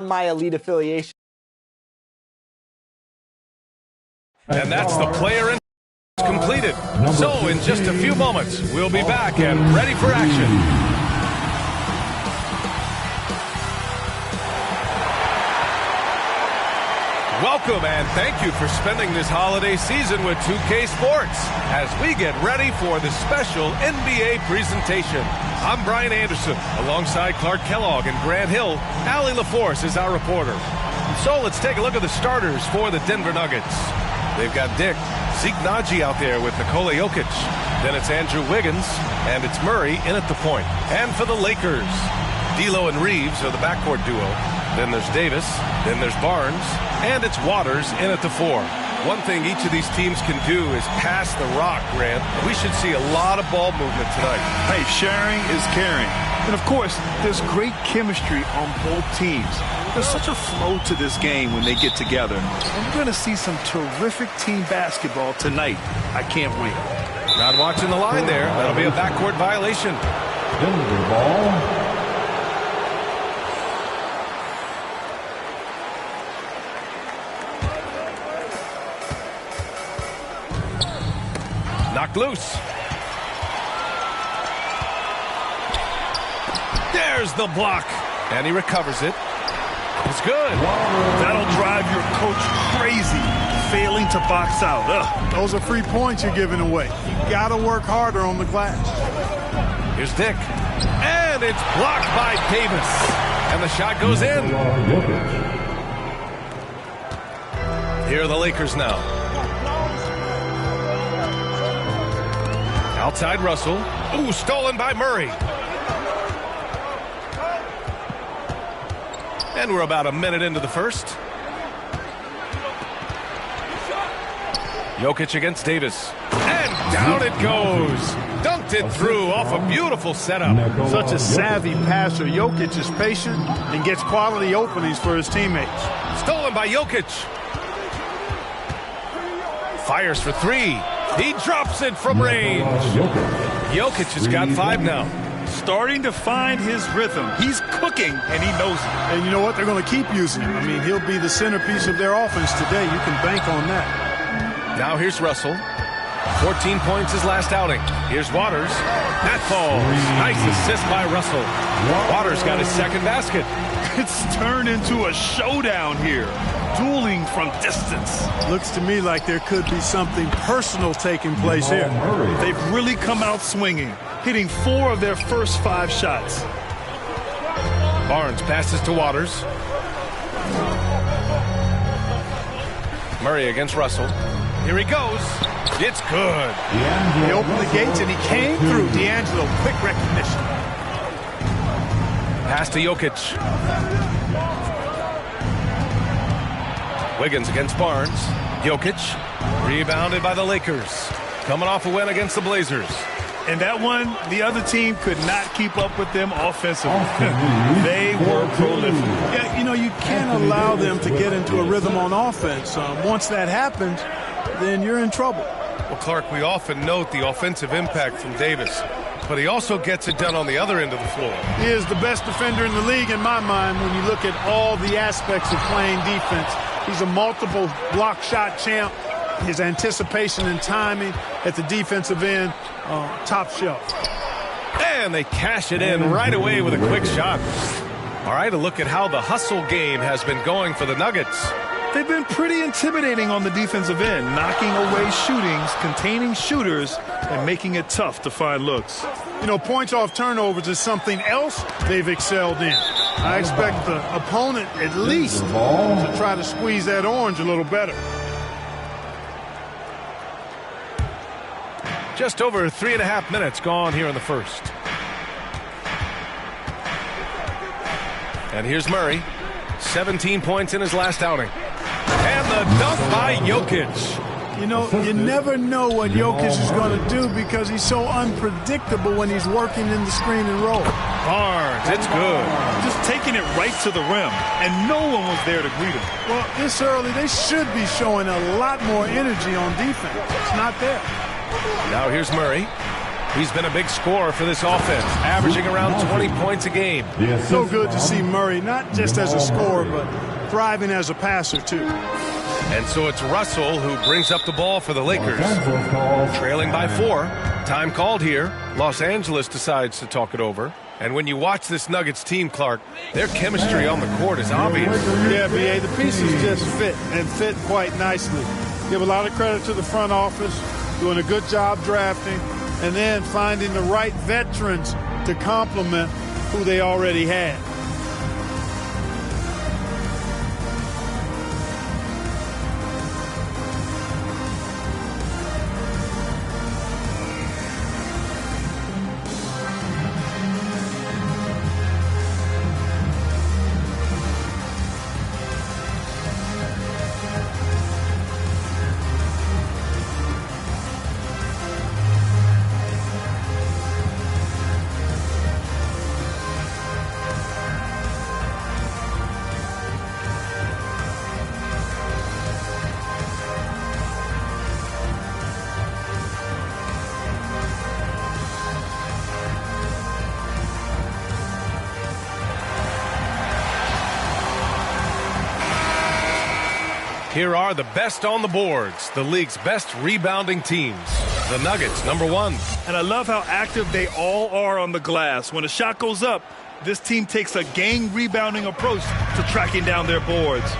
my elite affiliation. And that's the player in completed. So in just a few moments, we'll be back and ready for action. Welcome and thank you for spending this holiday season with 2K Sports as we get ready for the special NBA presentation. I'm Brian Anderson alongside Clark Kellogg and Grant Hill. Allie LaForce is our reporter. So let's take a look at the starters for the Denver Nuggets. They've got Dick, Zeke Naji out there with Nikola Jokic. Then it's Andrew Wiggins, and it's Murray in at the point. And for the Lakers, D'Lo and Reeves are the backcourt duo. Then there's Davis, then there's Barnes, and it's Waters in at the 4. One thing each of these teams can do is pass the rock, Grant. We should see a lot of ball movement tonight. Hey, sharing is caring. And, of course, there's great chemistry on both teams. There's such a flow to this game when they get together. And we're going to see some terrific team basketball tonight. I can't wait. Not watching the line there. That'll be a backcourt violation. Denver ball. Knocked loose. There's the block. And he recovers it. It's good. That'll drive your coach crazy, failing to box out. Ugh. Those are free points you're giving away. You got to work harder on the glass. Here's Dick. And it's blocked by Davis. And the shot goes in. Here are the Lakers now. Outside Russell. Ooh, stolen by Murray. And we're about a minute into the first. Jokic against Davis. And down it goes. Dunked it through off a beautiful setup. Such a savvy passer. Jokic is patient and gets quality openings for his teammates. Stolen by Jokic. Fires for 3. He drops it from range. Jokic has got 5 now. Starting to find his rhythm. He's cooking, and he knows it. And you know what? They're going to keep using him. I mean, he'll be the centerpiece of their offense today. You can bank on that. Now here's Russell. 14 points his last outing. Here's Waters. That falls. Nice assist by Russell. Waters got his second basket. It's turned into a showdown here. Dueling from distance. Looks to me like there could be something personal taking place here. They've really come out swinging, hitting 4 of their first 5 shots. Barnes passes to Waters. Murray against Russell. Here he goes. It's good. He opened the gates and he came through. D'Angelo, quick recognition. Pass to Jokic. Wiggins against Barnes. Jokic rebounded by the Lakers. Coming off a win against the Blazers. And that one, the other team could not keep up with them offensively. They were prolific. Yeah, you know, you can't allow them to get into a rhythm on offense. Once that happens, then you're in trouble. Well, Clark, we often note the offensive impact from Davis, but he also gets it done on the other end of the floor. He is the best defender in the league in my mind when you look at all the aspects of playing defense. He's a multiple block shot champ. His anticipation and timing at the defensive end, top shelf. And they cash it in right away with a quick shot. All right, a look at how the hustle game has been going for the Nuggets. They've been pretty intimidating on the defensive end, knocking away shootings, containing shooters, and making it tough to find looks. You know, points off turnovers is something else they've excelled in. I expect the opponent at least to try to squeeze that orange a little better. Just over 3.5 minutes gone here in the first. And here's Murray. 17 points in his last outing. And the dunk by Jokic. You know, you never know what Jokic is going to do because he's so unpredictable when he's working in the screen and roll. Barnes, it's good. Just taking it right to the rim, and no one was there to greet him. Well, this early, they should be showing a lot more energy on defense. It's not there. Now here's Murray. He's been a big scorer for this offense, averaging around 20 points a game. So good to see Murray, not just as a scorer, but thriving as a passer, too. And so it's Russell who brings up the ball for the Lakers. Trailing by 4. Time called here. Los Angeles decides to talk it over. And when you watch this Nuggets team, Clark, their chemistry on the court is obvious. Yeah, B.A., the pieces just fit, and fit quite nicely. Give a lot of credit to the front office, doing a good job drafting, and then finding the right veterans to complement who they already had. Here are the best on the boards, the league's best rebounding teams. The Nuggets, number 1. And I love how active they all are on the glass. When a shot goes up, this team takes a game rebounding approach to tracking down their boards.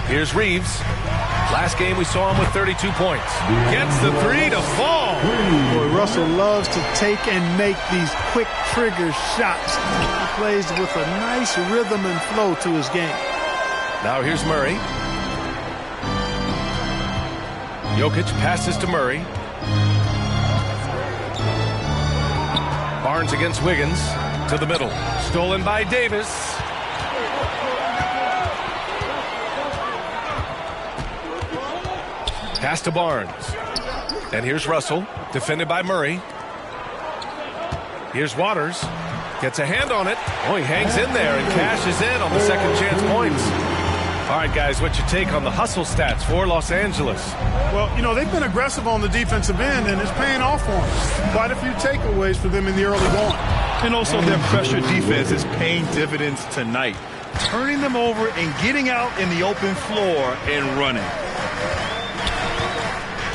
Here's Reeves. Last game we saw him with 32 points. Gets the 3 to fall. Boy, Russell loves to take and make these quick trigger shots. He plays with a nice rhythm and flow to his game. Now here's Murray. Jokic passes to Murray. Barnes against Wiggins. To the middle. Stolen by Davis. Pass to Barnes. And here's Russell, defended by Murray. Here's Waters. Gets a hand on it. Oh, he hangs in there and cashes in on the second chance points. All right, guys, what's your take on the hustle stats for Los Angeles? Well, you know, they've been aggressive on the defensive end, and it's paying off for them. Quite a few takeaways for them in the early going. And also their pressure defense is paying dividends tonight. Turning them over and getting out in the open floor and running.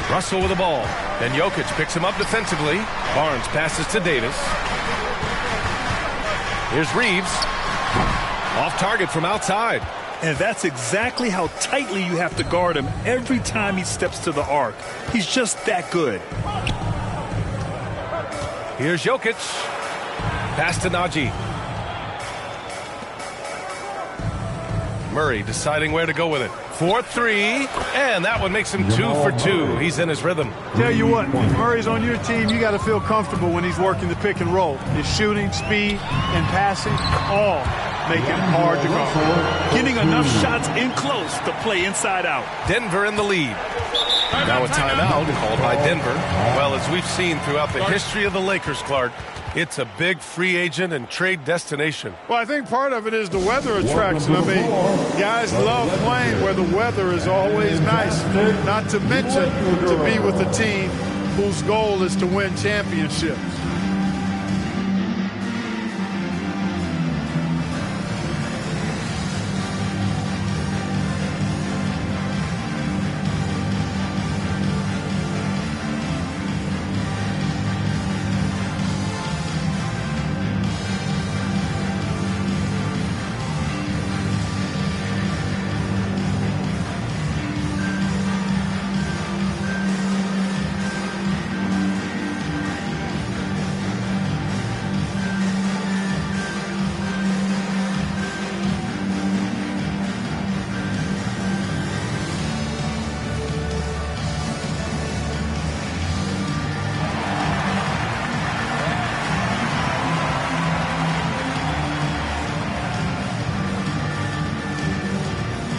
Russell with the ball. Then Jokic picks him up defensively. Barnes passes to Davis. Here's Reeves. Off target from outside. And that's exactly how tightly you have to guard him every time he steps to the arc. He's just that good. Here's Jokic. Pass to Najee. Murray deciding where to go with it. 4-3, and that one makes him 2 for 2. He's in his rhythm. Tell you what, if Murray's on your team, you got to feel comfortable when he's working the pick and roll. His shooting, speed, and passing all make it hard to guard. Getting enough shots in close to play inside out. Denver in the lead. Now a timeout called by Denver. Well, as we've seen throughout the history of the Lakers, Clark, it's a big free agent and trade destination. Well, I think part of it is the weather attraction. I mean, guys love playing where the weather is always nice. Not to mention to be with a team whose goal is to win championships.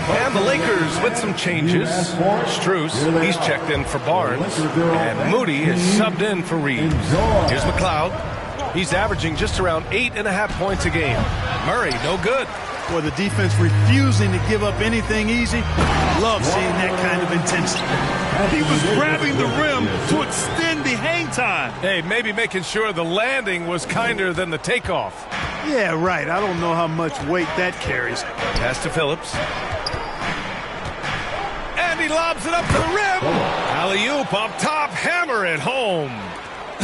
And the Lakers with some changes. Strus, he's checked in for Barnes. And Moody is subbed in for Reeves. Here's McLeod. He's averaging just around 8.5 points a game. Murray, no good. Or the defense refusing to give up anything easy. Love seeing that kind of intensity. He was grabbing the rim to extend the hang time. Hey, maybe making sure the landing was kinder than the takeoff. Yeah, right. I don't know how much weight that carries. Pass to Phillips. And he lobs it up to the rim. Alley-oop up top, hammer it home.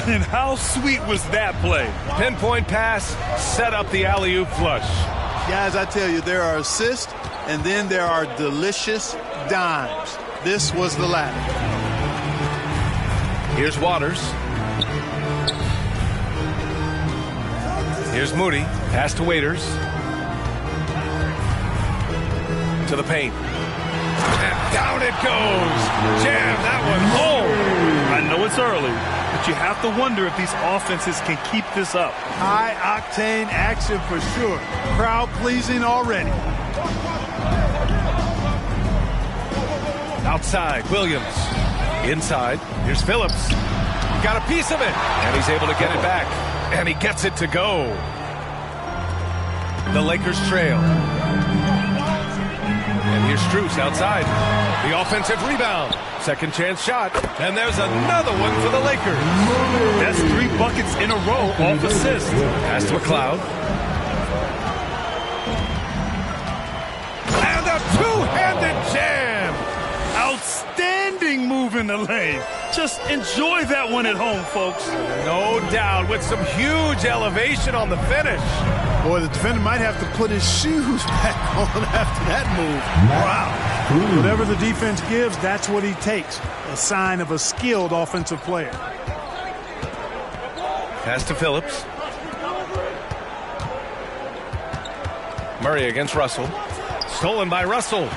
And how sweet was that play? Pinpoint pass, set up the alley-oop flush. Guys, I tell you, there are assists, and then there are delicious dimes. This was the latter. Here's Waters. Here's Moody. Pass to Waiters. To the paint. And down it goes. Jam that one home. I know it's early, but you have to wonder if these offenses can keep this up. High-octane action for sure. Crowd-pleasing already. Outside, Williams. Inside, here's Phillips. Got a piece of it, and he's able to get it back. And he gets it to go. The Lakers trail. And here's Strus outside. The offensive rebound. Second chance shot. And there's another one for the Lakers. That's 3 buckets in a row off assist. Pass to McLeod. And a two-handed jam. Outstanding move in the lane. Just enjoy that one at home, folks. No doubt, with some huge elevation on the finish. Boy, the defender might have to put his shoes back on after that move. Wow. Whatever the defense gives, that's what he takes. A sign of a skilled offensive player. Pass to Phillips. Murray against Russell. Stolen by Russell.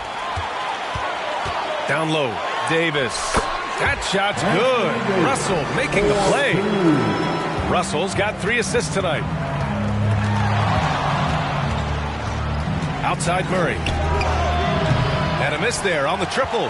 Down low, Davis. That shot's good. Russell making the play. Russell's got 3 assists tonight. Outside Murray. And a miss there on the triple.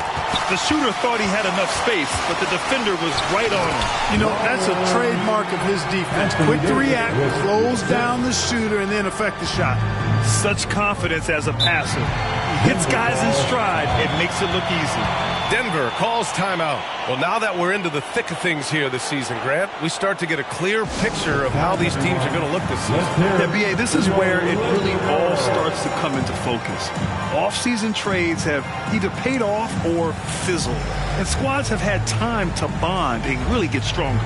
The shooter thought he had enough space, but the defender was right on him. You know, that's a trademark of his defense. Quick to react, slows down the shooter, and then affect the shot. Such confidence as a passer. He hits guys in stride. It makes it look easy. Denver calls timeout. Well, now that we're into the thick of things here this season, Grant, we start to get a clear picture of how these teams are going to look this season. Yeah, B.A., this is where it really all starts to come into focus. Off-season trades have either paid off or fizzled, and squads have had time to bond and really get stronger.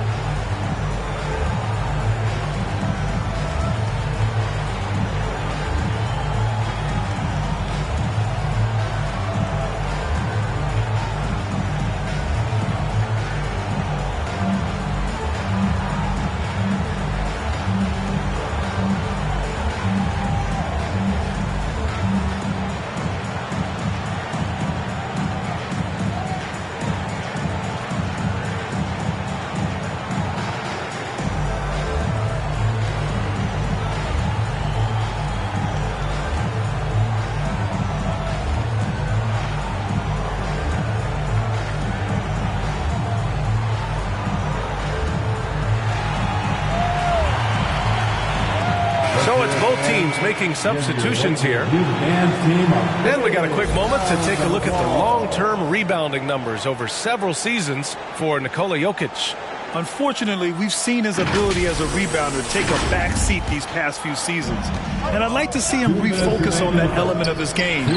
So it's both teams making substitutions here. And we got a quick moment to take a look at the long-term rebounding numbers over several seasons for Nikola Jokic. Unfortunately, we've seen his ability as a rebounder take a back seat these past few seasons. And I'd like to see him refocus on that element of his game.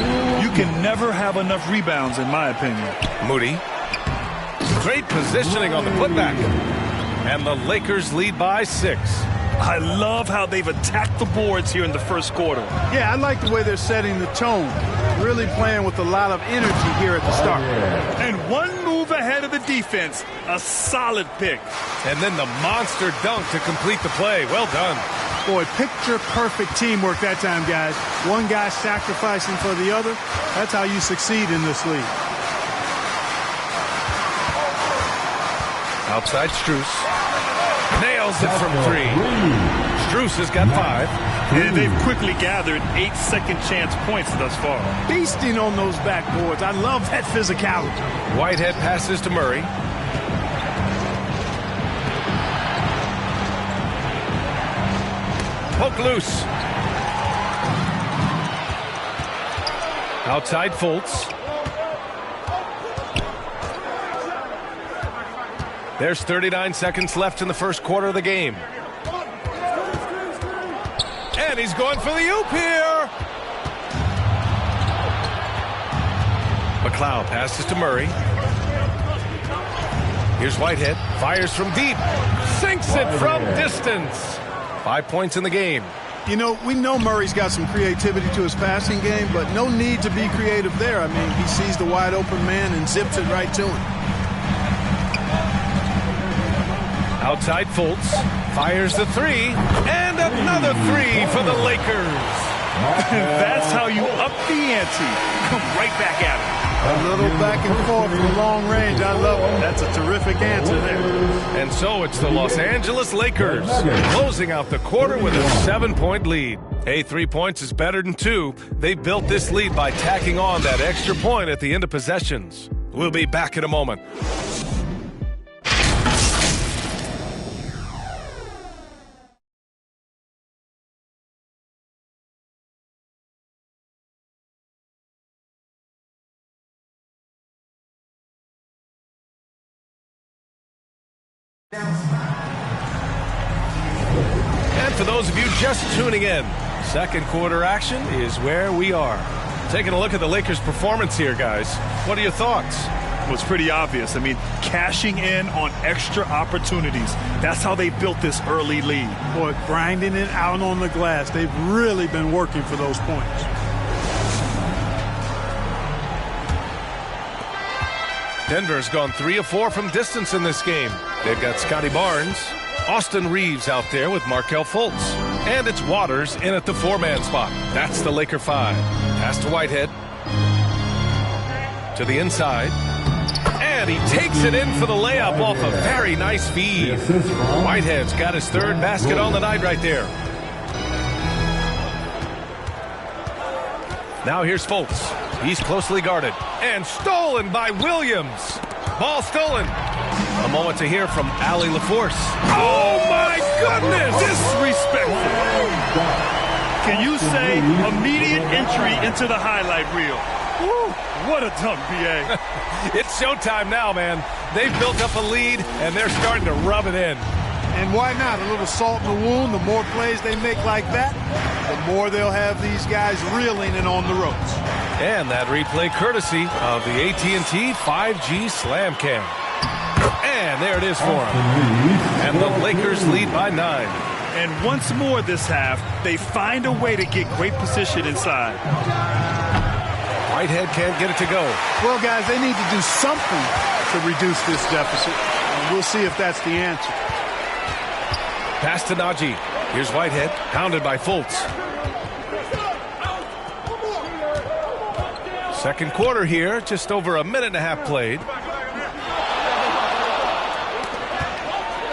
You can never have enough rebounds, in my opinion. Moody. Great positioning on the putback. And the Lakers lead by 6. I love how they've attacked the boards here in the first quarter. Yeah, I like the way they're setting the tone. Really playing with a lot of energy here at the start. And one move ahead of the defense. A solid pick. And then the monster dunk to complete the play. Well done. Boy, picture-perfect teamwork that time, guys. One guy sacrificing for the other. That's how you succeed in this league. Outside Strus. Nails it from 3. Strus has got 5. And they've quickly gathered 8 second-chance points thus far. Feasting on those backboards. I love that physicality. Whitehead passes to Murray. Poke loose. Outside Fultz. There's 39 seconds left in the first quarter of the game. And he's going for the oop here. McLeod passes to Murray. Here's Whitehead. Fires from deep. Sinks it from distance. 5 points in the game. You know, we know Murray's got some creativity to his passing game, but no need to be creative there. I mean, he sees the wide open man and zips it right to him. Outside Fultz. Fires the three. And another three for the Lakers. That's how you up the ante. Come right back at it. A little back and forth from long range. I love it. That's a terrific answer there. And so it's the Los Angeles Lakers closing out the quarter with a 7-point lead. Hey, 3 points is better than 2. They built this lead by tacking on that extra point at the end of possessions. We'll be back in a moment. And for those of you just tuning in, second quarter action is where we are. Taking a look at the Lakers' performance here, guys. What are your thoughts? Well, it's pretty obvious. I mean, cashing in on extra opportunities. That's how they built this early lead. Boy, grinding it out on the glass. They've really been working for those points. Denver's gone 3 of 4 from distance in this game. They've got Scotty Barnes, Austin Reeves out there with Markelle Fultz. And it's Waters in at the 4-man spot. That's the Laker 5. Pass to Whitehead. To the inside. And he takes it in for the layup off a very nice feed. Whitehead's got his 3rd basket on the night right there. Now here's Fultz. He's closely guarded. And stolen by Williams. Ball stolen. A moment to hear from Allie LaForce. Oh, my goodness! Disrespectful. Can you say immediate entry into the highlight reel? Woo, what a dunk, B.A. It's showtime now, man. They've built up a lead, and they're starting to rub it in. And why not? A little salt in the wound. The more plays they make like that, the more they'll have these guys reeling and on the ropes. And that replay courtesy of the AT&T 5G Slam Cam. And there it is for him. And the Lakers lead by 9. And once more this half, they find a way to get great position inside. Whitehead can't get it to go. Well, guys, they need to do something to reduce this deficit. And we'll see if that's the answer. Pass to Najee. Here's Whitehead, pounded by Fultz. Second quarter here, just over a minute and a half played.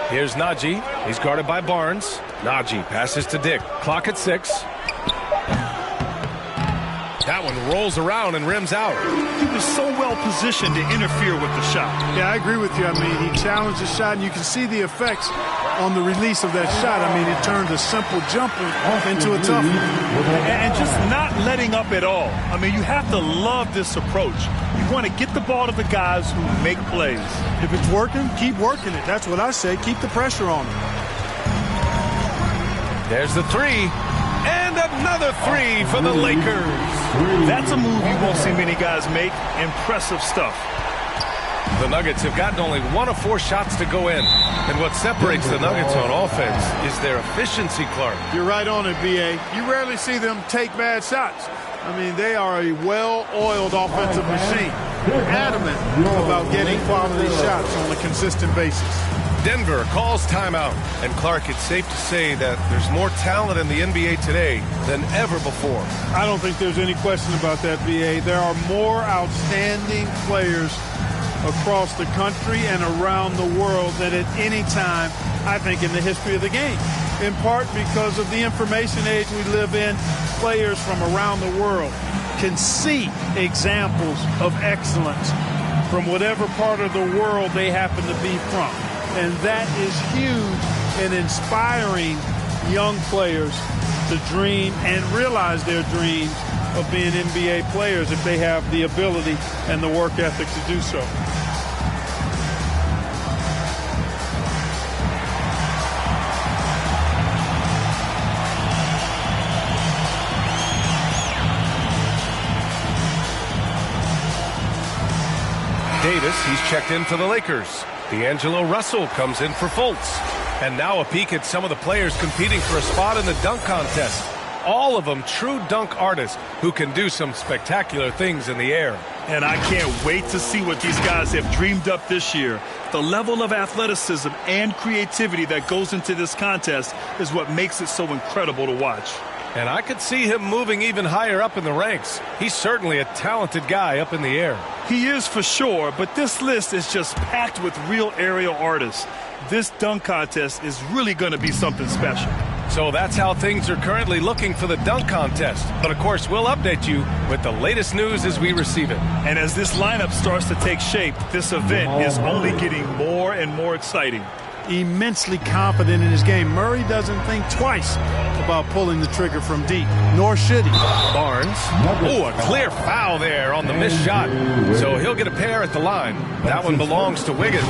Here's Najee. He's guarded by Barnes. Najee passes to Dick. Clock at 6. That one rolls around and rims out. He was so well positioned to interfere with the shot. Yeah, I agree with you. I mean, he challenged the shot, and you can see the effects on the release of that shot. I mean, it turned a simple jumper into a tough one. And just not letting up at all. I mean, you have to love this approach. You want to get the ball to the guys who make plays. If it's working, keep working it. That's what I say. Keep the pressure on them. There's the 3. And another 3 for the Lakers. That's a move you won't see many guys make. Impressive stuff. The Nuggets have gotten only 1 of 4 shots to go in. And what separates the Nuggets on offense is their efficiency, Clark. You're right on it, B.A. You rarely see them take bad shots. I mean, they are a well-oiled offensive machine. They're adamant about getting quality shots on a consistent basis. Denver calls timeout. And Clark, it's safe to say that there's more talent in the NBA today than ever before. I don't think there's any question about that, B.A. There are more outstanding players across the country and around the world than at any time, I think, in the history of the game. In part because of the information age we live in, players from around the world can see examples of excellence from whatever part of the world they happen to be from. And that is huge in inspiring young players to dream and realize their dreams of being NBA players if they have the ability and the work ethic to do so. Davis, he's checked in for the Lakers. D'Angelo Russell comes in for Fultz. And now a peek at some of the players competing for a spot in the dunk contest. All of them true dunk artists who can do some spectacular things in the air. And I can't wait to see what these guys have dreamed up this year. The level of athleticism and creativity that goes into this contest is what makes it so incredible to watch. And I could see him moving even higher up in the ranks. He's certainly a talented guy up in the air. He is for sure, but this list is just packed with real aerial artists. This dunk contest is really going to be something special. So that's how things are currently looking for the dunk contest. But of course, we'll update you with the latest news as we receive it. And as this lineup starts to take shape, this event is only getting more and more exciting. Immensely confident in his game. Murray doesn't think twice about pulling the trigger from deep, nor should he. Barnes. Oh, a clear foul there on the missed shot. So he'll get a pair at the line. That one belongs to Wiggins.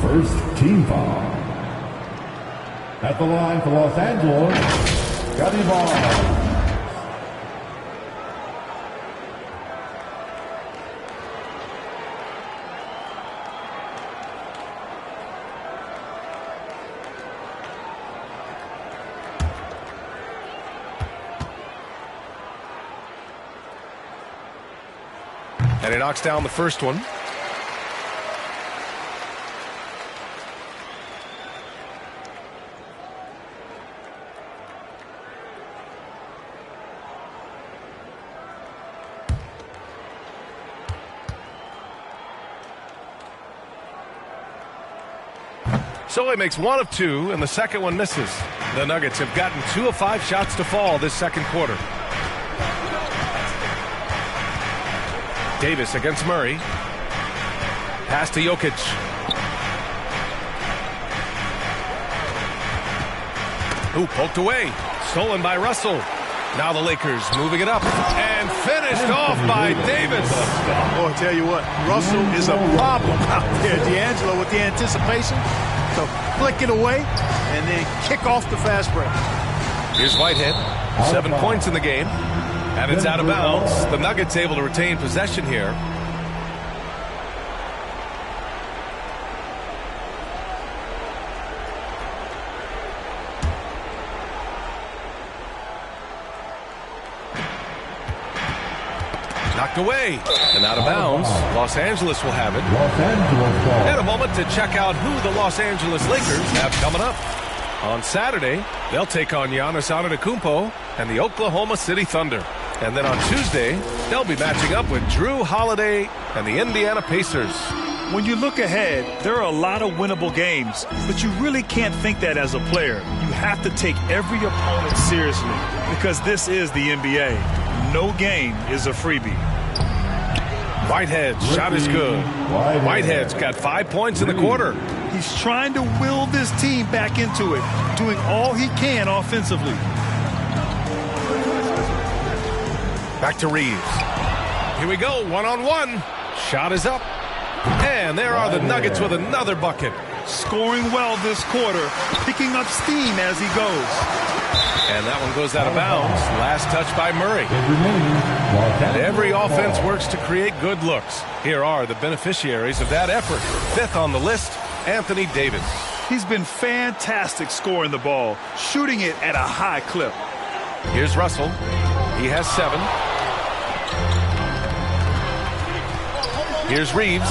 First team foul. At the line for Los Angeles, Scotty Barnes. And he knocks down the first one. So he makes one of two, and the second one misses. The Nuggets have gotten 2 of 5 shots to fall this second quarter. Davis against Murray. Pass to Jokic. Ooh, poked away. Stolen by Russell. Now the Lakers moving it up. And finished off by Davis. Boy, I tell you what, Russell is a problem out there. D'Angelo with the anticipation. So flick it away and then kick off the fast break. Here's Whitehead. 7 points in the game. And it's out of bounds. The Nuggets able to retain possession here. Knocked away and out of bounds. Los Angeles will have it. And a moment to check out who the Los Angeles Lakers have coming up. On Saturday, they'll take on Giannis Antetokounmpo and the Oklahoma City Thunder. And then on Tuesday, they'll be matching up with Drew Holiday and the Indiana Pacers. When you look ahead, there are a lot of winnable games, but you really can't think that as a player. You have to take every opponent seriously because this is the NBA. No game is a freebie. Whitehead's shot is good. Whitehead's got 5 points in the quarter. He's trying to will this team back into it, doing all he can offensively. Back to Reeves. Here we go, one-on-one. Shot is up. And there are the Nuggets with another bucket. Scoring well this quarter, picking up steam as he goes. And that one goes out of bounds. Last touch by Murray. And every offense works to create good looks. Here are the beneficiaries of that effort. 5th on the list, Anthony Davis. He's been fantastic scoring the ball, shooting it at a high clip. Here's Russell. He has 7. Here's Reeves.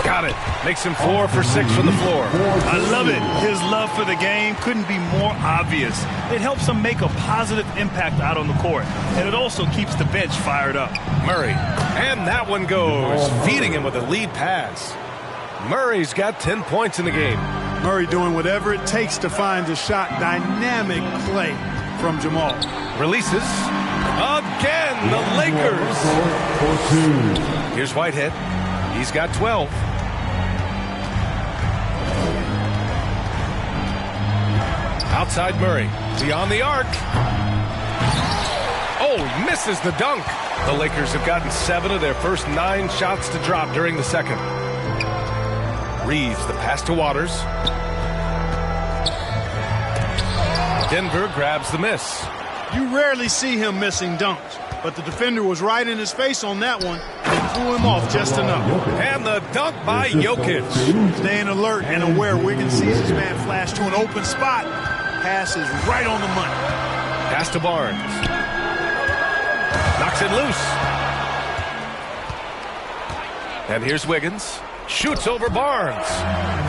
Got it. Makes him 4 for 6 from the floor. I love it. His love for the game couldn't be more obvious. It helps him make a positive impact out on the court. And it also keeps the bench fired up. Murray. And that one goes, feeding him with a lead pass. Murray's got 10 points in the game. Murray doing whatever it takes to find a shot. Dynamic play from Jamal. Releases. Again, the Lakers. Here's Whitehead. He's got 12. Outside Murray. Beyond the arc. Oh, misses the dunk. The Lakers have gotten 7 of their first 9 shots to drop during the second. Reeves, the pass to Waters. Denver grabs the miss. You rarely see him missing dunks, but the defender was right in his face on that one and threw him off just enough. And the dunk by Jokic. Staying alert and aware, Wiggins sees his man flash to an open spot. Pass is right on the money. Pass to Barnes. Knocks it loose. And here's Wiggins. Shoots over Barnes.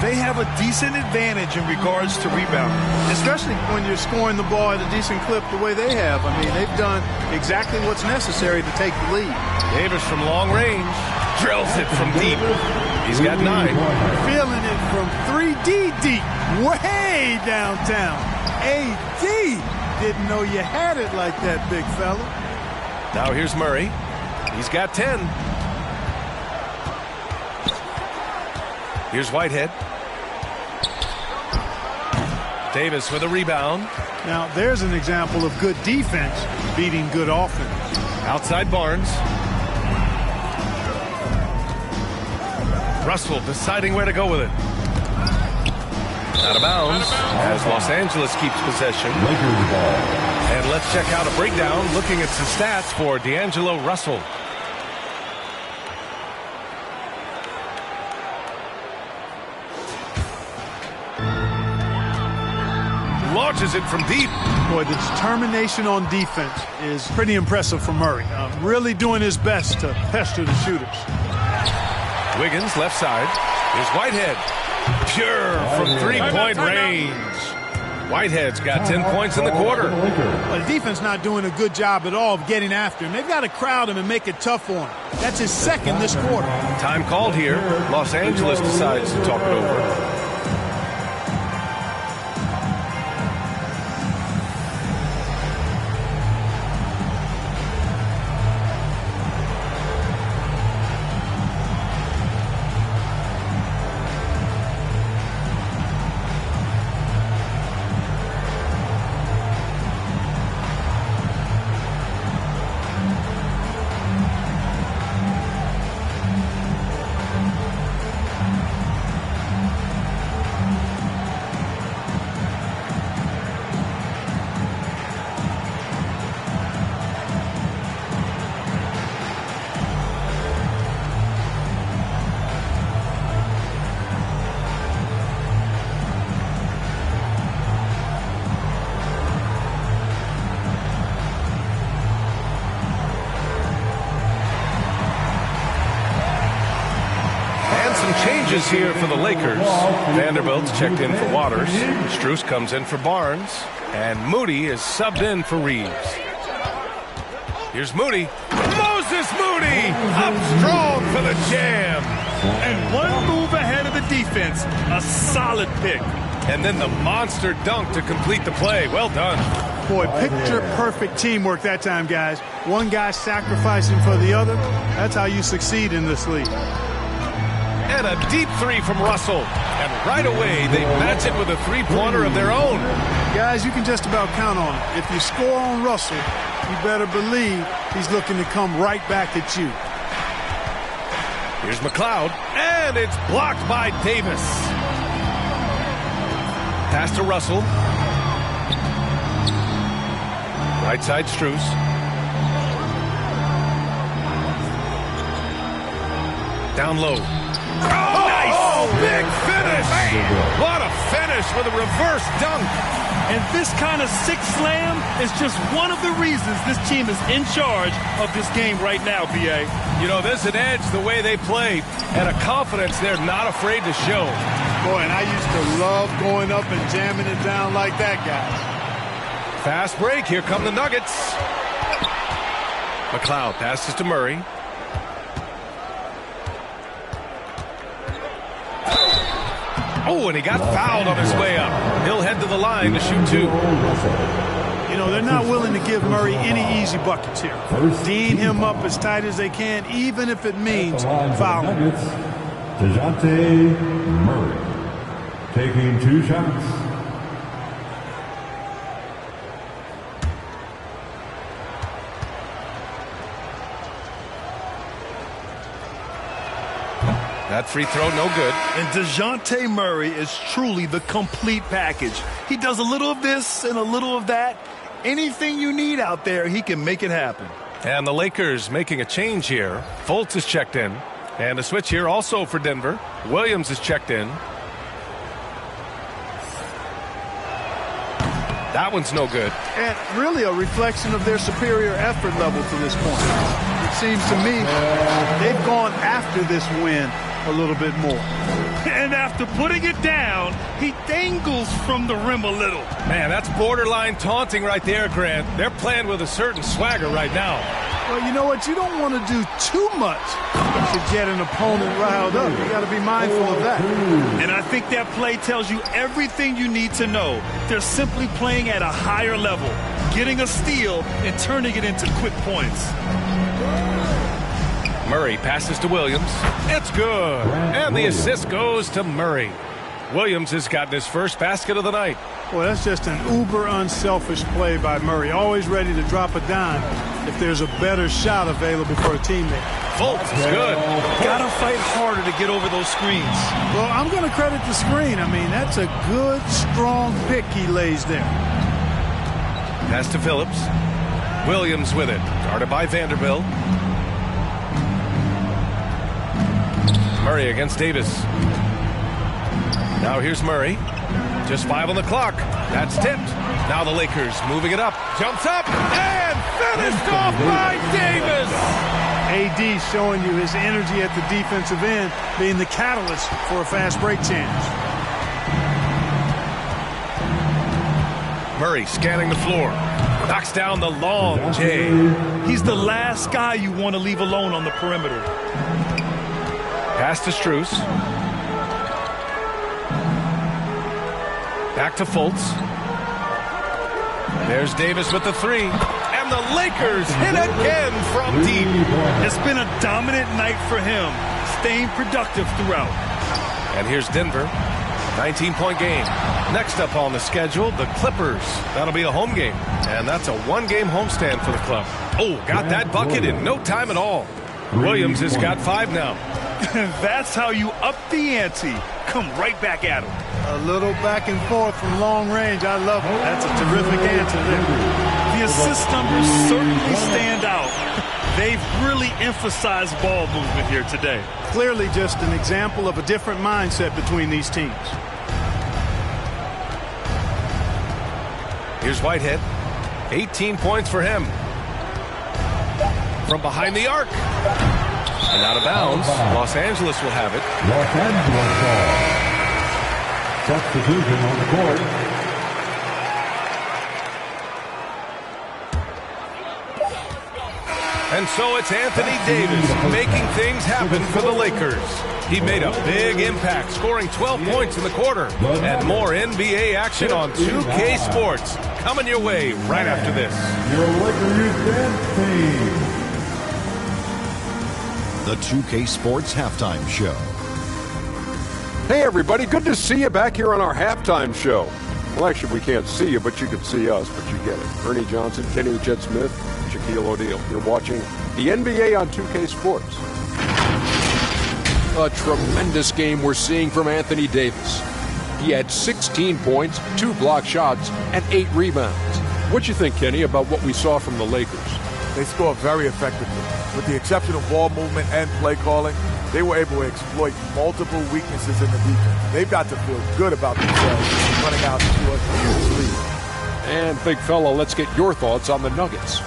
They have a decent advantage in regards to rebounding. Especially when you're scoring the ball at a decent clip the way they have. I mean, they've done exactly what's necessary to take the lead. Davis from long range. Drills it from deep. He's got 9. Feeling it from 3D deep. Way downtown. AD didn't know you had it like that, big fella. Now here's Murray. He's got 10. Here's Whitehead. Davis with a rebound. Now, there's an example of good defense beating good offense. Outside Barnes. Russell deciding where to go with it. Out of bounds as Los Angeles keeps possession. And let's check out a breakdown looking at some stats for D'Angelo Russell. Launches it from deep. Boy, the determination on defense is pretty impressive from Murray. Really doing his best to pester the shooters. Wiggins left side. Here's Whitehead. Pure from three-point range. Whitehead's got 10 points in the quarter. Well, the defense not doing a good job at all of getting after him. They've got to crowd him and make it tough for him. That's his second this quarter. Time called here. Los Angeles decides to talk it over. Changes here for the Lakers. Vanderbilt's checked in for Waters. Strus comes in for Barnes. And Moody is subbed in for Reeves. Here's Moody. Moses Moody up strong for the jam. And one move ahead of the defense. A solid pick. And then the monster dunk to complete the play. Well done. Boy, picture-perfect teamwork that time, guys. One guy sacrificing for the other. That's how you succeed in this league. And a deep 3 from Russell. And right away, they match it with a three-pointer of their own. Guys, you can just about count on it. If you score on Russell, you better believe he's looking to come right back at you. Here's McLeod. And it's blocked by Davis. Pass to Russell. Right side, Strus. Down low. Oh, nice! Oh, big finish! What a finish with a reverse dunk. And this kind of sick slam is just one of the reasons this team is in charge of this game right now, B.A. You know, there's an edge the way they play and a confidence they're not afraid to show. Boy, and I used to love going up and jamming it down like that, guys. Fast break. Here come the Nuggets. McLeod passes to Murray. Oh, and he got fouled on his way up. He'll head to the line to shoot 2. You know, they're not willing to give Murray any easy buckets here. Dean him up as tight as they can, even if it means fouling. DeJounte Murray taking 2 shots. That free throw, no good. And DeJounte Murray is truly the complete package. He does a little of this and a little of that. Anything you need out there, he can make it happen. And the Lakers making a change here. Fultz is checked in. And a switch here also for Denver. Williams is checked in. That one's no good. And really a reflection of their superior effort level to this point. It seems to me they've gone after this win a little bit more. And after putting it down, he dangles from the rim a little. Man, that's borderline taunting right there, Grant. They're playing with a certain swagger right now. Well, you know what? You don't want to do too much to get an opponent riled up. You got to be mindful of that. And I think that play tells you everything you need to know. They're simply playing at a higher level, getting a steal and turning it into quick points. Murray passes to Williams. It's good. And the assist goes to Murray. Williams has gotten his first basket of the night. Well, that's just an uber unselfish play by Murray. Always ready to drop a dime if there's a better shot available for a teammate. Fultz is good. Gotta fight harder to get over those screens. Well, I'm going to credit the screen. I mean, that's a good, strong pick he lays there. Pass to Phillips. Williams with it. Guarded by Vanderbilt. Murray against Davis. Now here's Murray. Just 5 on the clock. That's tipped. Now the Lakers moving it up. Jumps up and finished off by Davis. AD showing you his energy at the defensive end, being the catalyst for a fast break chance. Murray scanning the floor. Knocks down the long J. He's the last guy you want to leave alone on the perimeter. Pass to Strus. Back to Fultz. There's Davis with the three. And the Lakers hit again from deep. It's been a dominant night for him, staying productive throughout. And here's Denver. 19-point game. Next up on the schedule, the Clippers. That'll be a home game. And that's a one-game homestand for the club. Oh, got that bucket in no time at all. Williams has got 5 now. That's how you up the ante. Come right back at him. A little back and forth from long range. I love it. That's a terrific answer there. The assist numbers certainly stand out. They've really emphasized ball movement here today. Clearly just an example of a different mindset between these teams. Here's Whitehead. 18 points for him. From behind the arc. And out of bounds. Los Angeles will have it. Los Angeles ball. Substitution on the court. And so it's Anthony Davis making things happen for the Lakers. He made a big impact, scoring 12 points in the quarter. And more NBA action on 2K Sports coming your way right after this. Your Laker Youth Dance Team. The 2K Sports Halftime Show. Hey everybody, good to see you back here on our halftime show. Well, actually, we can't see you, but you can see us, but you get it. Ernie Johnson, Kenny Jet Smith, Shaquille O'Neal. You're watching the NBA on 2K Sports. A tremendous game we're seeing from Anthony Davis. He had 16 points, 2 block shots, and 8 rebounds. What you think, Kenny, about what we saw from the Lakers? They scored very effectively. With the exception of ball movement and play calling, they were able to exploit multiple weaknesses in the defense. They've got to feel good about themselves running out to a huge lead. And, big fella, let's get your thoughts on the Nuggets.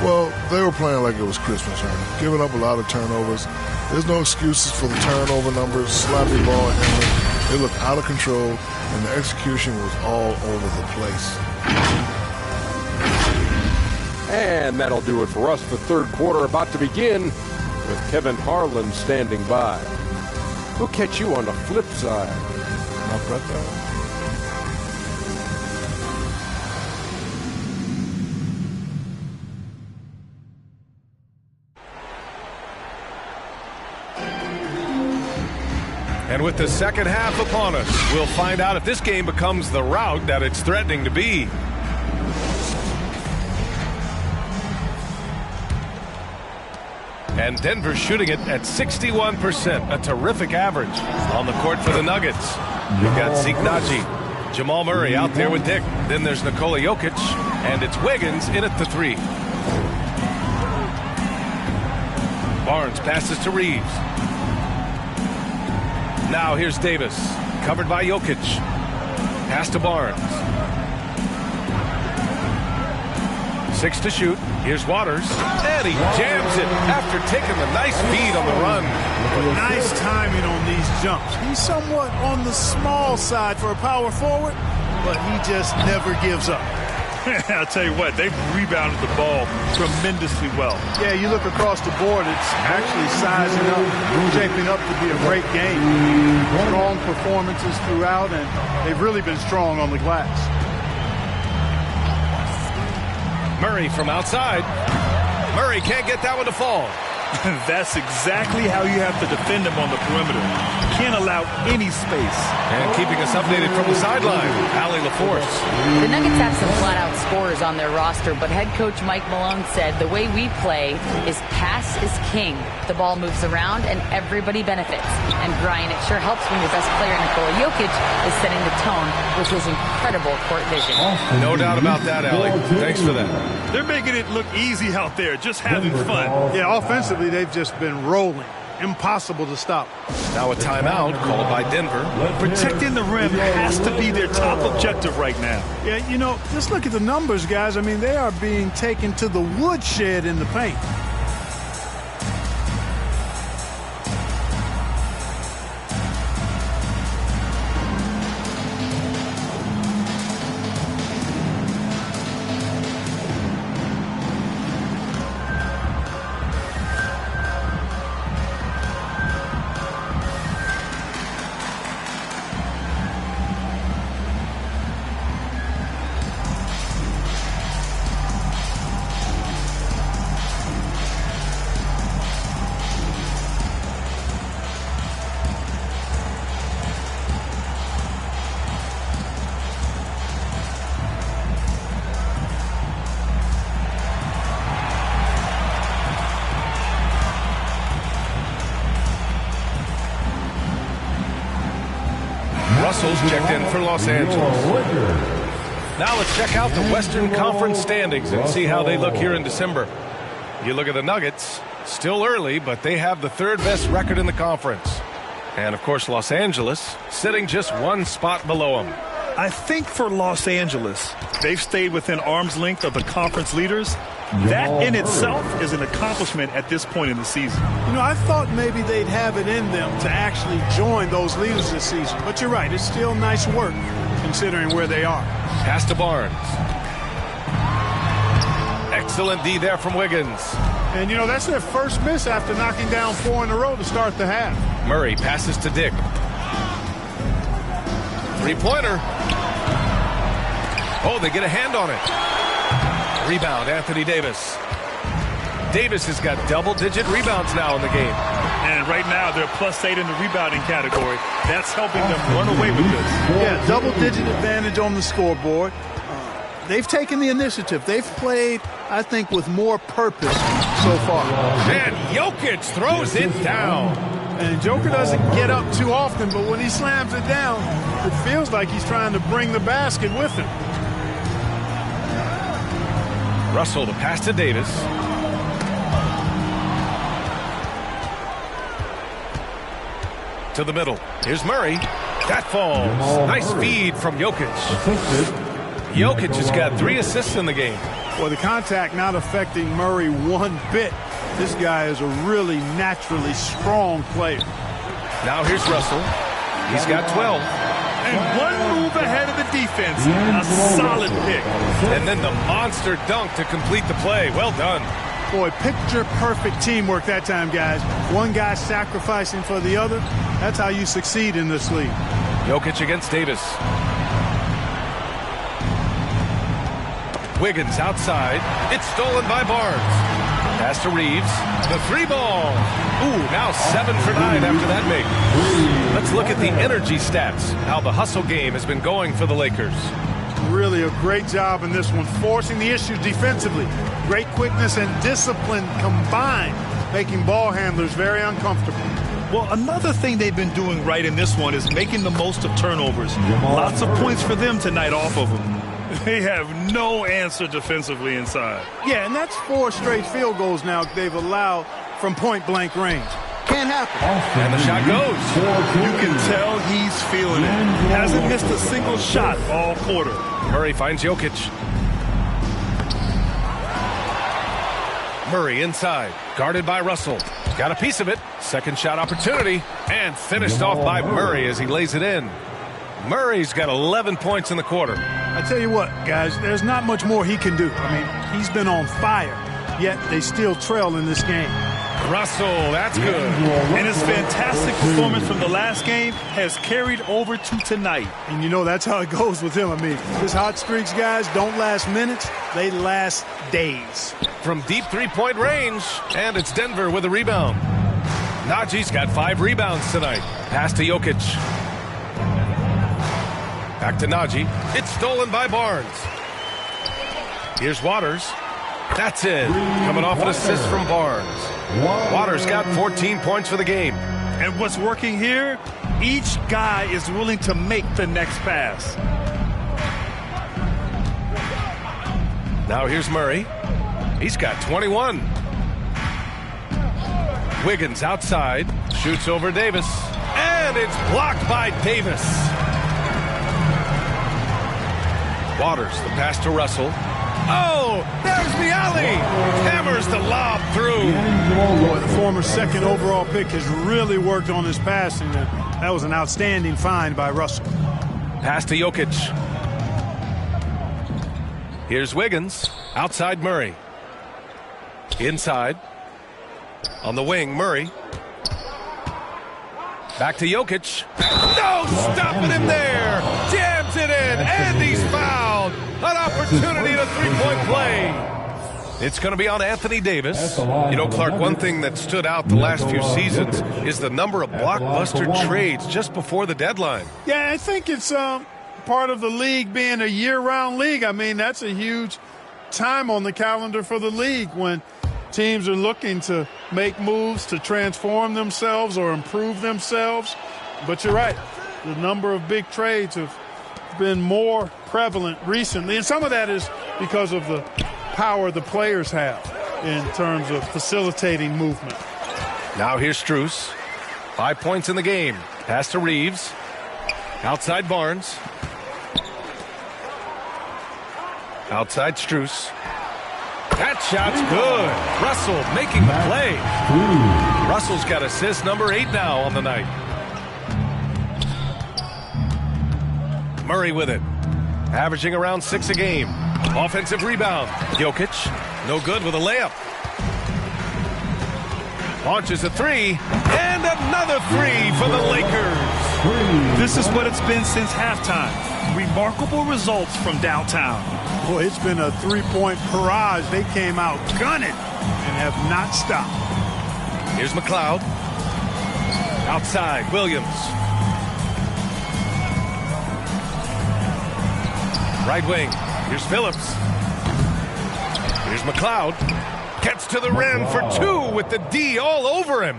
Well, they were playing like it was Christmas, Ernie. Giving up a lot of turnovers. There's no excuses for the turnover numbers, sloppy ball handling. They looked out of control, and the execution was all over the place. And that'll do it for us. The third quarter about to begin with Kevin Harlan standing by. We'll catch you on the flip side. My brother. And with the second half upon us, we'll find out if this game becomes the rout that it's threatening to be. And Denver shooting it at 61%, a terrific average. On the court for the Nuggets, we've got Zeke Naji, Jamal Murray out there with Dick. Then there's Nikola Jokic, and it's Wiggins in at the 3. Barnes passes to Reeves. Now here's Davis, covered by Jokic. Pass to Barnes. 6 to shoot. Here's Waters, and he jams it after taking the nice feed on the run. Nice timing on these jumps. He's somewhat on the small side for a power forward, but he just never gives up. I'll tell you what, they've rebounded the ball tremendously well. Yeah, you look across the board, it's actually sizing up, shaping up to be a great game. Strong performances throughout, and they've really been strong on the glass. Murray from outside. Murray can't get that one to fall. That's exactly how you have to defend him on the perimeter. Can't allow any space. And keeping us updated from the sideline, Allie LaForce. The Nuggets have some flat-out scorers on their roster, but head coach Mike Malone said the way we play is pass is king. The ball moves around and everybody benefits. And Brian, it sure helps when your best player, Nikola Jokic, is setting the tone with his incredible court vision. No doubt about that, Allie. Thanks for that. They're making it look easy out there, just having fun. Yeah, offensively, they've just been rolling. Impossible to stop. Now a timeout called by Denver. Protecting the rim has to be their top objective right now. Yeah, you know, just look at the numbers, guys. I mean, they are being taken to the woodshed in the paint. Russell's checked in for Los Angeles. Now let's check out the Western Conference standings and see how they look here in December. You look at the Nuggets, still early, but they have the 3rd best record in the conference. And, of course, Los Angeles sitting just 1 spot below them. I think for Los Angeles, they've stayed within arm's length of the conference leaders. That in itself is an accomplishment at this point in the season. You know, I thought maybe they'd have it in them to actually join those leaders this season. But you're right, it's still nice work considering where they are. Pass to Barnes. Excellent D there from Wiggins. And, you know, that's their first miss after knocking down 4 in a row to start the half. Murray passes to Dick. 3-pointer. Oh, they get a hand on it. Rebound, Anthony Davis. Davis has got double-digit rebounds now in the game. And right now, they're +8 in the rebounding category. That's helping them run away with this. Yeah, double-digit advantage on the scoreboard. They've taken the initiative. They've played, I think, with more purpose so far. And Jokic throws it down. And Joker doesn't get up too often, but when he slams it down, it feels like he's trying to bring the basket with him. Russell to pass to Davis. To the middle. Here's Murray. That falls. Nice feed from Jokic. Jokic has got 3 assists in the game. Well, the contact not affecting Murray one bit. This guy is a really naturally strong player. Now here's Russell. He's got 12. And 1 move ahead of the defense. A solid pick. And then the monster dunk to complete the play. Well done. Boy, picture-perfect teamwork that time, guys. One guy sacrificing for the other. That's how you succeed in this league. Jokic against Davis. Wiggins outside. It's stolen by Barnes. Pass to Reeves. The 3-ball. Ooh, now 7 for 9 after that make. Let's look at the energy stats. How the hustle game has been going for the Lakers. Really a great job in this one, forcing the issue defensively. Great quickness and discipline combined making ball handlers very uncomfortable. Well, another thing they've been doing right in this one is making the most of turnovers. Lots of points for them tonight off of them. They have no answer defensively inside. Yeah, and that's 4 straight field goals now they've allowed from point-blank range. Can't happen. And the shot goes. You can tell he's feeling it. Hasn't missed a single shot all quarter. Murray finds Jokic. Murray inside, guarded by Russell. Got a piece of it. Second shot opportunity, and finished off by Murray as he lays it in. Murray's got 11 points in the quarter. I tell you what, guys, there's not much more he can do. I mean, he's been on fire, yet they still trail in this game. Russell, that's good. And his fantastic performance from the last game has carried over to tonight. And you know, that's how it goes with him. I mean, his hot streaks, guys, don't last minutes. They last days. From deep three-point range, and it's Denver with a rebound. Najee's got 5 rebounds tonight. Pass to Jokic. Back to Najee. It's stolen by Barnes. Here's Waters. That's it. Coming off an assist from Barnes. Waters got 14 points for the game. And what's working here, each guy is willing to make the next pass. Now here's Murray. He's got 21. Wiggins outside, shoots over Davis, and it's blocked by Davis. Waters, the pass to Russell. Oh, there's the alley. Hammers the lob through. Boy, the former second overall pick has really worked on his passing. That was an outstanding find by Russell. Pass to Jokic. Here's Wiggins. Outside Murray. Inside. On the wing, Murray. Back to Jokic. No stopping him there. Jams it in, and he's fouled. An opportunity to three-point play. It's going to be on Anthony Davis. You know, Clark, one thing that stood out the last few seasons is the number of blockbuster trades just before the deadline. Yeah, I think it's part of the league being a year-round league. I mean, that's a huge time on the calendar for the league when teams are looking to make moves to transform themselves or improve themselves. But you're right. The number of big trades have been more prevalent recently. And some of that is because of the power the players have in terms of facilitating movement. Now here's Strus. 5 points in the game. Pass to Reeves. Outside Barnes. Outside Strus. That shot's good. Russell making the play. Russell's got assist number 8 now on the night. Murray with it. Averaging around 6 a game. Offensive rebound. Jokic. No good with a layup. Launches a 3. And another 3 for the Lakers. This is what it's been since halftime. Remarkable results from downtown. Boy, it's been a three-point barrage. They came out gunning and have not stopped. Here's McLeod. Outside, Williams. Right wing. Here's Phillips. Here's McLeod. Gets to the rim for 2 with the D all over him.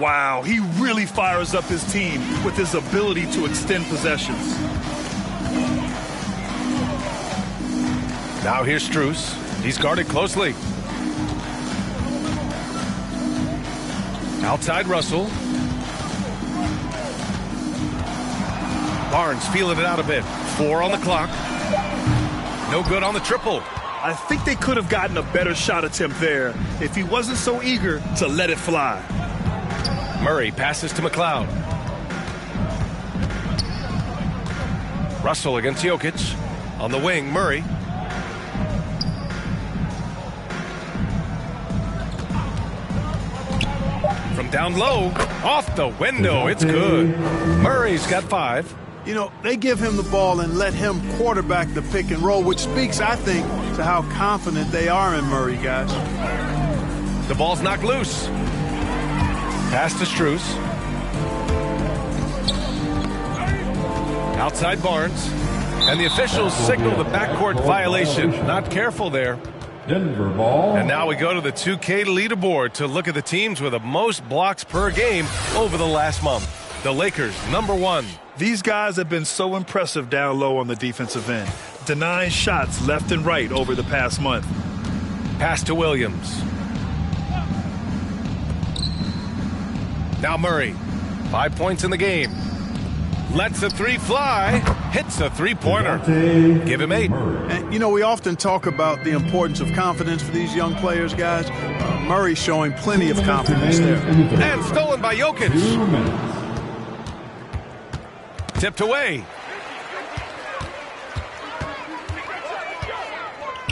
Wow, he really fires up his team with his ability to extend possessions. Now here's Strus. He's guarded closely. Outside Russell. Barnes feeling it out a bit. 4 on the clock. No good on the triple. I think they could have gotten a better shot attempt there if he wasn't so eager to let it fly. Murray passes to McLeod. Russell against Jokic. On the wing, Murray. From down low, off the window, it's good. Murray's got 5. You know, they give him the ball and let him quarterback the pick and roll, which speaks, I think, to how confident they are in Murray, guys. The ball's knocked loose. Pass to Strus. Outside Barnes. And the officials signal the backcourt violation. Not careful there. Denver ball. And now we go to the 2K leaderboard to look at the teams with the most blocks per game over the last month. The Lakers, number 1. These guys have been so impressive down low on the defensive end, denying shots left and right over the past month. Pass to Williams. Now Murray, 5 points in the game. Lets a three fly, hits a three-pointer. Give him 8. And, you know, we often talk about the importance of confidence for these young players, guys. Murray showing plenty of confidence there. And stolen by Jokic. 2 minutes. Tipped away.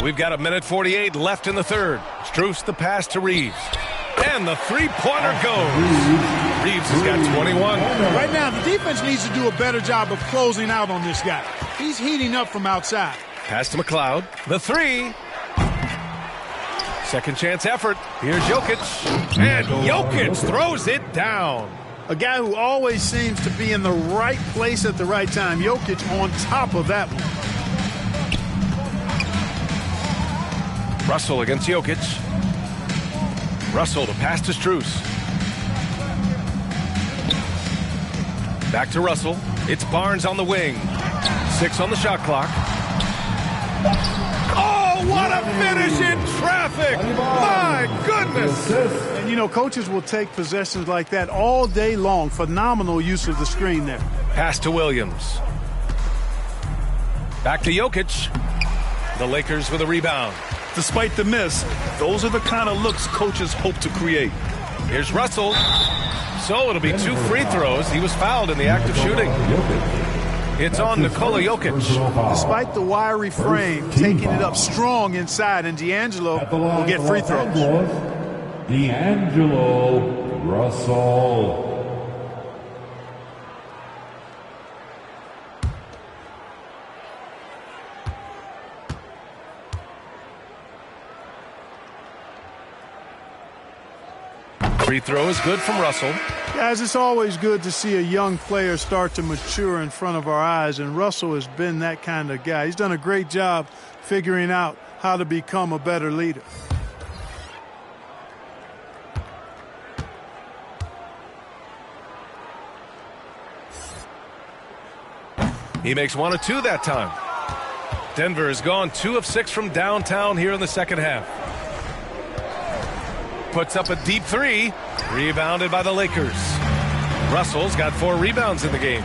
We've got 1:48 left in the third. Strus the pass to Reeves. And the three-pointer goes. Reeves has got 21. Right now, the defense needs to do a better job of closing out on this guy. He's heating up from outside. Pass to McLeod. The three. Second chance effort. Here's Jokic. And Jokic throws it down. A guy who always seems to be in the right place at the right time. Jokic on top of that one. Russell against Jokic. Russell to pass to Strus. Back to Russell. It's Barnes on the wing. 6 on the shot clock. Oh, what a finish in traffic! My goodness! And, you know, coaches will take possessions like that all day long. Phenomenal use of the screen there. Pass to Williams. Back to Jokic. The Lakers with a rebound. Despite the miss, those are the kind of looks coaches hope to create. Here's Russell. So it'll be 2 free throws. He was fouled in the act of shooting. It's on Nikola Jokic. Despite the wiry frame, taking it up strong inside, and D'Angelo will get free throws. D'Angelo Russell. Free throw is good from Russell. Guys, it's always good to see a young player start to mature in front of our eyes, and Russell has been that kind of guy. He's done a great job figuring out how to become a better leader. He makes 1 of 2 that time. Denver has gone 2 of 6 from downtown here in the second half. Puts up a deep 3. Rebounded by the Lakers. Russell's got 4 rebounds in the game.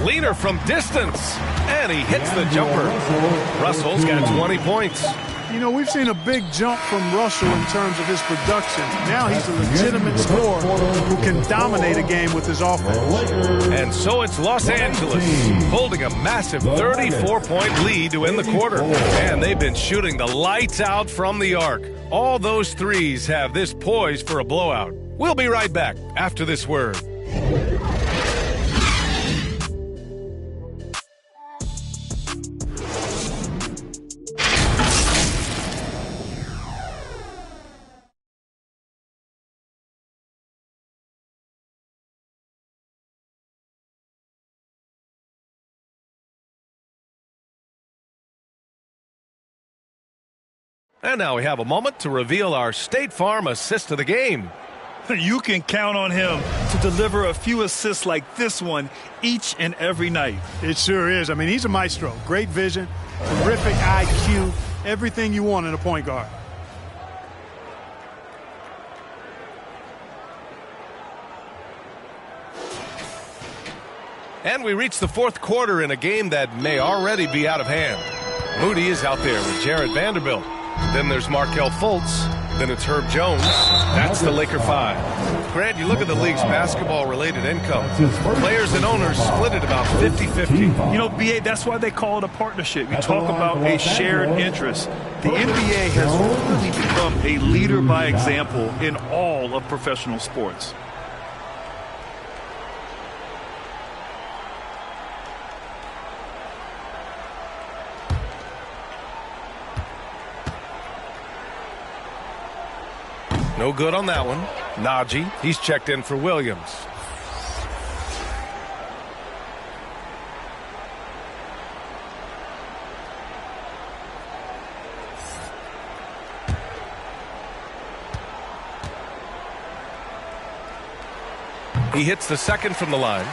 Leaner from distance. And he hits the jumper. Russell's got 20 points. You know, we've seen a big jump from Russell in terms of his production. Now he's a legitimate scorer who can dominate a game with his offense. And so it's Los Angeles holding a massive 34-point lead to end the quarter. And they've been shooting the lights out from the arc. All those threes have this poised for a blowout. We'll be right back after this word. And now we have a moment to reveal our State Farm assist of the game. You can count on him to deliver a few assists like this one each and every night. It sure is. I mean, he's a maestro. Great vision, terrific IQ, everything you want in a point guard. And we reach the fourth quarter in a game that may already be out of hand. Moody is out there with Jared Vanderbilt. Then there's Markelle Fultz. Then it's Herb Jones. That's the Laker 5. Grant, you look at the league's basketball-related income. Players and owners split it about 50-50. You know, BA, that's why they call it a partnership. You talk about a shared interest. The NBA has really become a leader by example in all of professional sports. No good on that one. Najee, he's checked in for Williams. He hits the second from the line.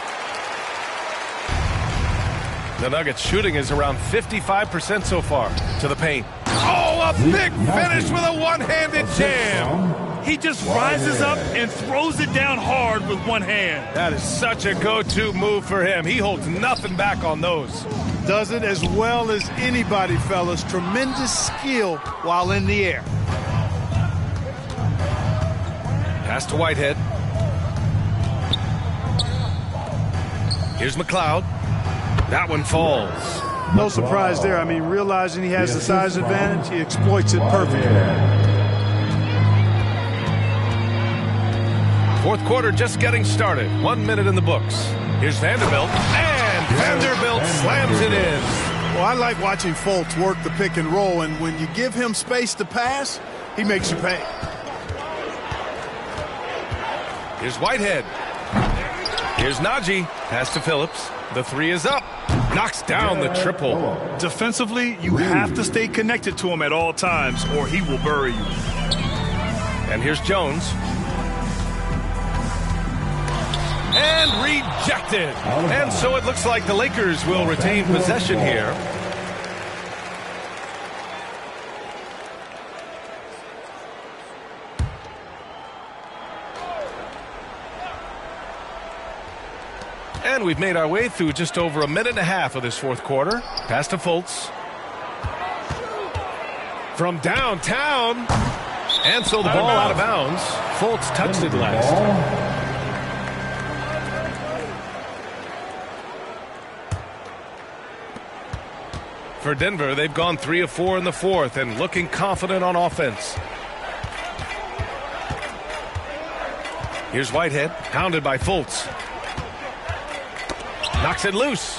The Nuggets shooting is around 55% so far. To the paint. Oh, a big finish with a one-handed jam. He just rises up and throws it down hard with one hand. That is such a go-to move for him. He holds nothing back on those. Does it as well as anybody, fellas. Tremendous skill while in the air. Pass to Whitehead. Here's McLeod. That one falls. No surprise there. I mean, realizing he has the size advantage, he exploits it perfectly. Fourth quarter just getting started. 1 minute in the books. Here's Vanderbilt. And Vanderbilt slams it in. Well, I like watching Fultz work the pick and roll, and when you give him space to pass, he makes you pay. Here's Whitehead. Here's Najee. Pass to Phillips. The three is up. Knocks down the triple. Defensively, you have to stay connected to him at all times, or he will bury you. And here's Jones. And rejected. And so it looks like the Lakers will retain possession here. And we've made our way through just over a minute and a half of this fourth quarter. Pass to Fultz. From downtown. And so the ball out of bounds. Fultz touched it last. For Denver, they've gone 3 of 4 in the fourth and looking confident on offense. Here's Whitehead, pounded by Fultz. Knocks it loose.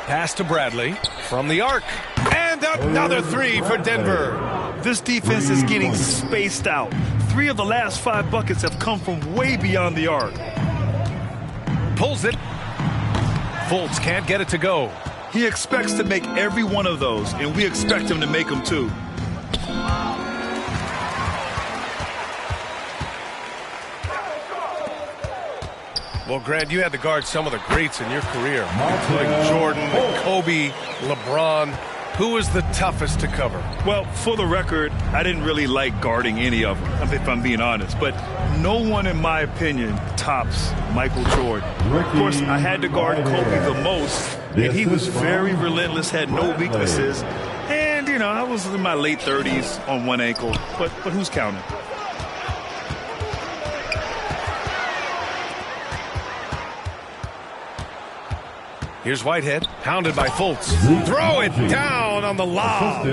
Pass to Bradley from the arc. And another three for Denver. This defense is getting spaced out. 3 of the last 5 buckets have come from way beyond the arc. Pulls it. Fultz can't get it to go. He expects to make every one of those, and we expect him to make them too. Well, Grant, you had to guard some of the greats in your career, like Jordan, Kobe, LeBron. Who was the toughest to cover? Well, for the record, I didn't really like guarding any of them, if I'm being honest. But no one, in my opinion, tops Michael Jordan. Of course, I had to guard Kobe the most, and he was very relentless, had no weaknesses. And, you know, I was in my late 30s on one ankle, but who's counting? Here's Whitehead, pounded by Fultz. Throw it down on the lob.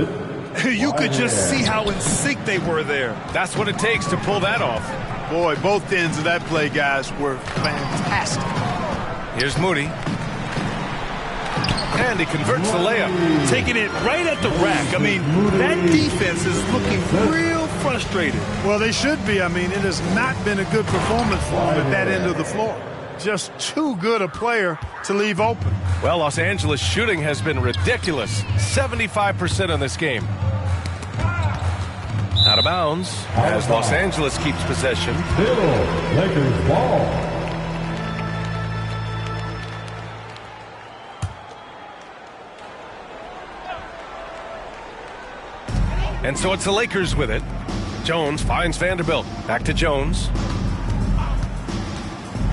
You could just see how in sync they were there. That's what it takes to pull that off. Boy, both ends of that play, guys, were fantastic. Here's Moody. And he converts the layup. Taking it right at the rack. I mean, that defense is looking real frustrated. Well, they should be. I mean, it has not been a good performance for them at that end of the floor. Just too good a player to leave open. Well, Los Angeles shooting has been ridiculous. 75% in this game. Out of bounds as Los Angeles keeps possession. Lakers ball. And so it's the Lakers with it. Jones finds Vanderbilt. Back to Jones.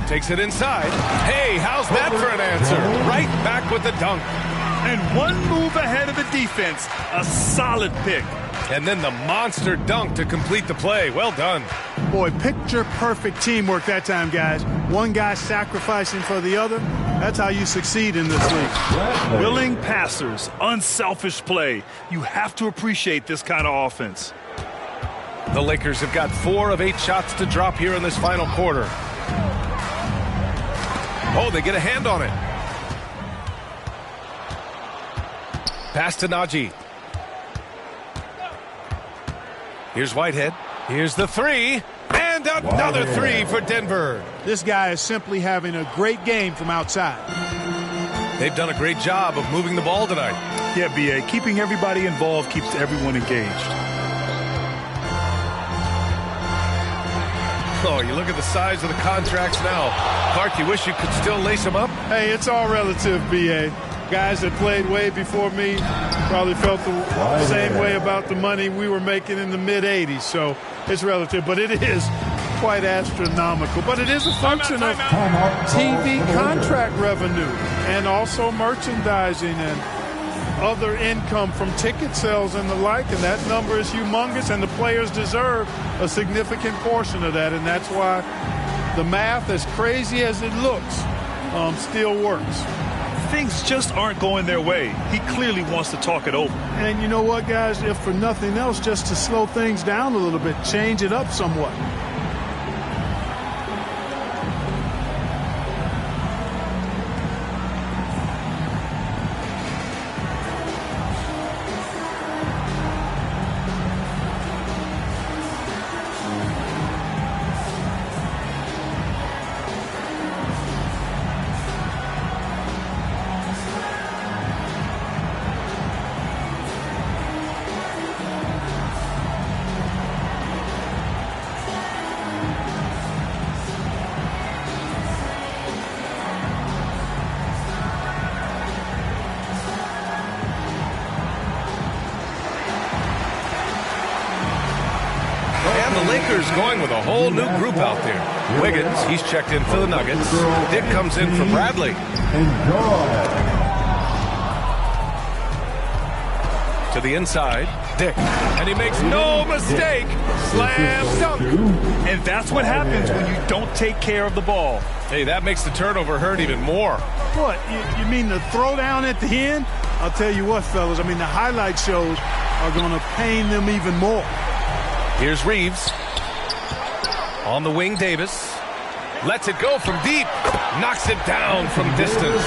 Takes it inside. Hey, how's that for an answer? Right back with the dunk. And one move ahead of the defense. A solid pick. And then the monster dunk to complete the play. Well done. Boy, picture-perfect teamwork that time, guys. One guy sacrificing for the other. That's how you succeed in this league. Willing passers, unselfish play. You have to appreciate this kind of offense. The Lakers have got 4 of 8 shots to drop here in this final quarter. Oh, they get a hand on it. Pass to Najee. Here's Whitehead. Here's the three. And another three for Denver. This guy is simply having a great game from outside. They've done a great job of moving the ball tonight. Yeah, B.A. Keeping everybody involved keeps everyone engaged. Oh, you look at the size of the contracts now. Clark, you wish you could still lace them up? Hey, it's all relative, B.A. Guys that played way before me probably felt the same way about the money we were making in the mid-'80s. So it's relative, but it is quite astronomical. But it is a function of TV contract revenue and also merchandising and other income from ticket sales and the like. And that number is humongous, and the players deserve a significant portion of that. And that's why the math, as crazy as it looks, still works. Things just aren't going their way. He clearly wants to talk it over. And you know what, guys? If for nothing else, just to slow things down a little bit, change it up somewhat. Going with a whole new group out there. Wiggins, he's checked in for the Nuggets. Dick comes in for Bradley. To the inside, Dick. And he makes no mistake. Slam dunk. And that's what happens when you don't take care of the ball. Hey, that makes the turnover hurt even more. What, you mean the throwdown at the end? I'll tell you what, fellas, I mean, the highlight shows are going to pain them even more. Here's Reeves. On the wing, Davis. Lets it go from deep. Knocks it down from distance.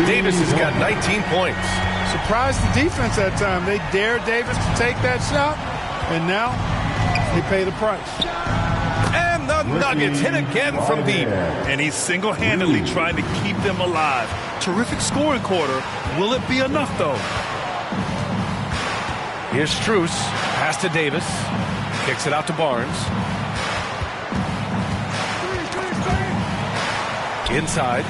Davis has got 19 points. Surprised the defense that time. They dared Davis to take that shot, and now they pay the price. And the Nuggets hit again from deep. And he's single-handedly trying to keep them alive. Terrific scoring quarter. Will it be enough, though? Here's Strus. Pass to Davis. Kicks it out to Barnes. Inside.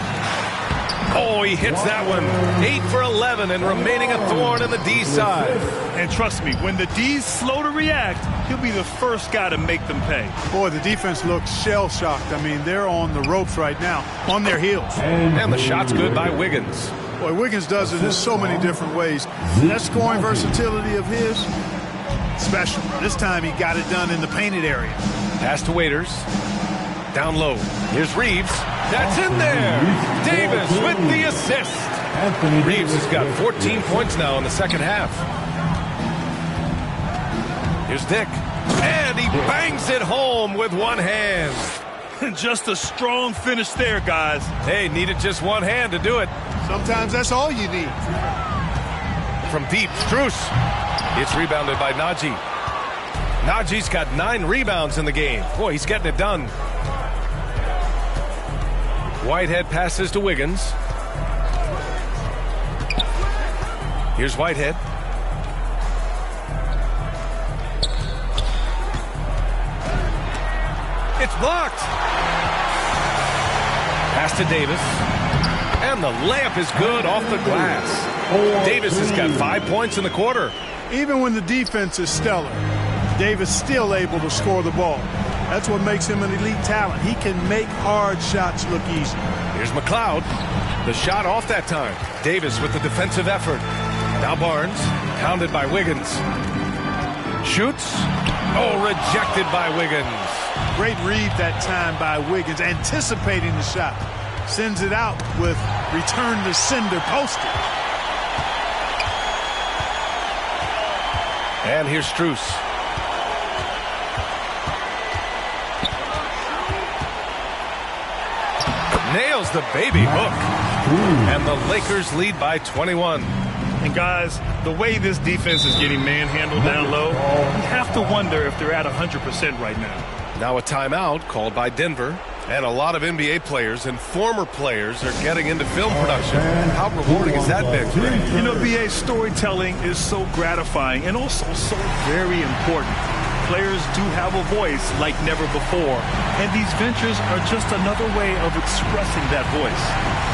Oh, he hits that one. 8 for 11 and remaining a thorn in the D side. And trust me, when the D's slow to react, he'll be the first guy to make them pay. Boy, the defense looks shell-shocked. I mean, they're on the ropes right now, on their heels. And the shot's good by Wiggins. Boy, Wiggins does it in so many different ways. That scoring versatility of his, special. This time he got it done in the painted area. Pass to Waiters. Down low. Here's Reeves. That's in there. Davis with the assist. Reeves has got 14 points now in the second half. Here's Dick. And he bangs it home with one hand. Just a strong finish there, guys. Hey, needed just one hand to do it. Sometimes that's all you need. From deep, Strus. It's rebounded by Najee. Najee's got 9 rebounds in the game. Boy, he's getting it done. Whitehead passes to Wiggins. Here's Whitehead. It's blocked. Pass to Davis. And the layup is good off the glass. Davis has got 5 points in the quarter. Even when the defense is stellar, Davis still able to score the ball. That's what makes him an elite talent. He can make hard shots look easy. Here's McLeod. The shot off that time. Davis with the defensive effort. Now Barnes, pounded by Wiggins. Shoots. Oh, rejected by Wiggins. Great read that time by Wiggins, anticipating the shot. Sends it out with return to sender posted. And here's Strus. Nails the baby hook. And the Lakers lead by 21. And guys, the way this defense is getting manhandled down low, you have to wonder if they're at 100% right now. Now a timeout called by Denver. And a lot of NBA players and former players are getting into film production. How rewarding has that been, Greg? You know, BA, storytelling is so gratifying and also so very important. Players do have a voice like never before, and these ventures are just another way of expressing that voice.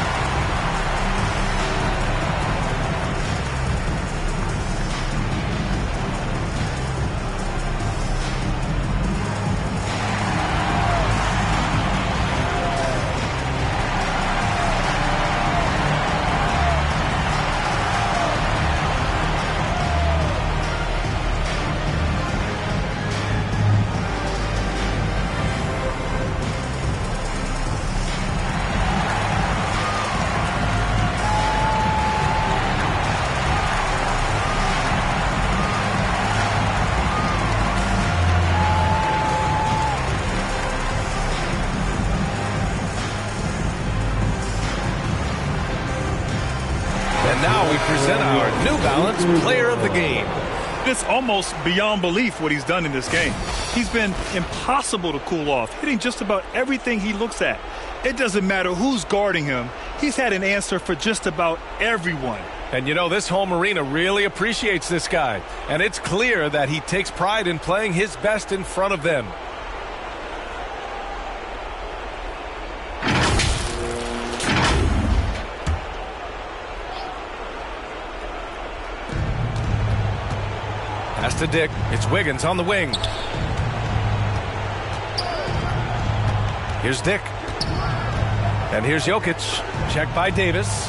Now we present our New Balance Player of the Game. It's almost beyond belief what he's done in this game. He's been impossible to cool off, hitting just about everything he looks at. It doesn't matter who's guarding him. He's had an answer for just about everyone. And you know, this home arena really appreciates this guy. And it's clear that he takes pride in playing his best in front of them. Pass to Dick. It's Wiggins on the wing. Here's Dick. And here's Jokic. Checked by Davis.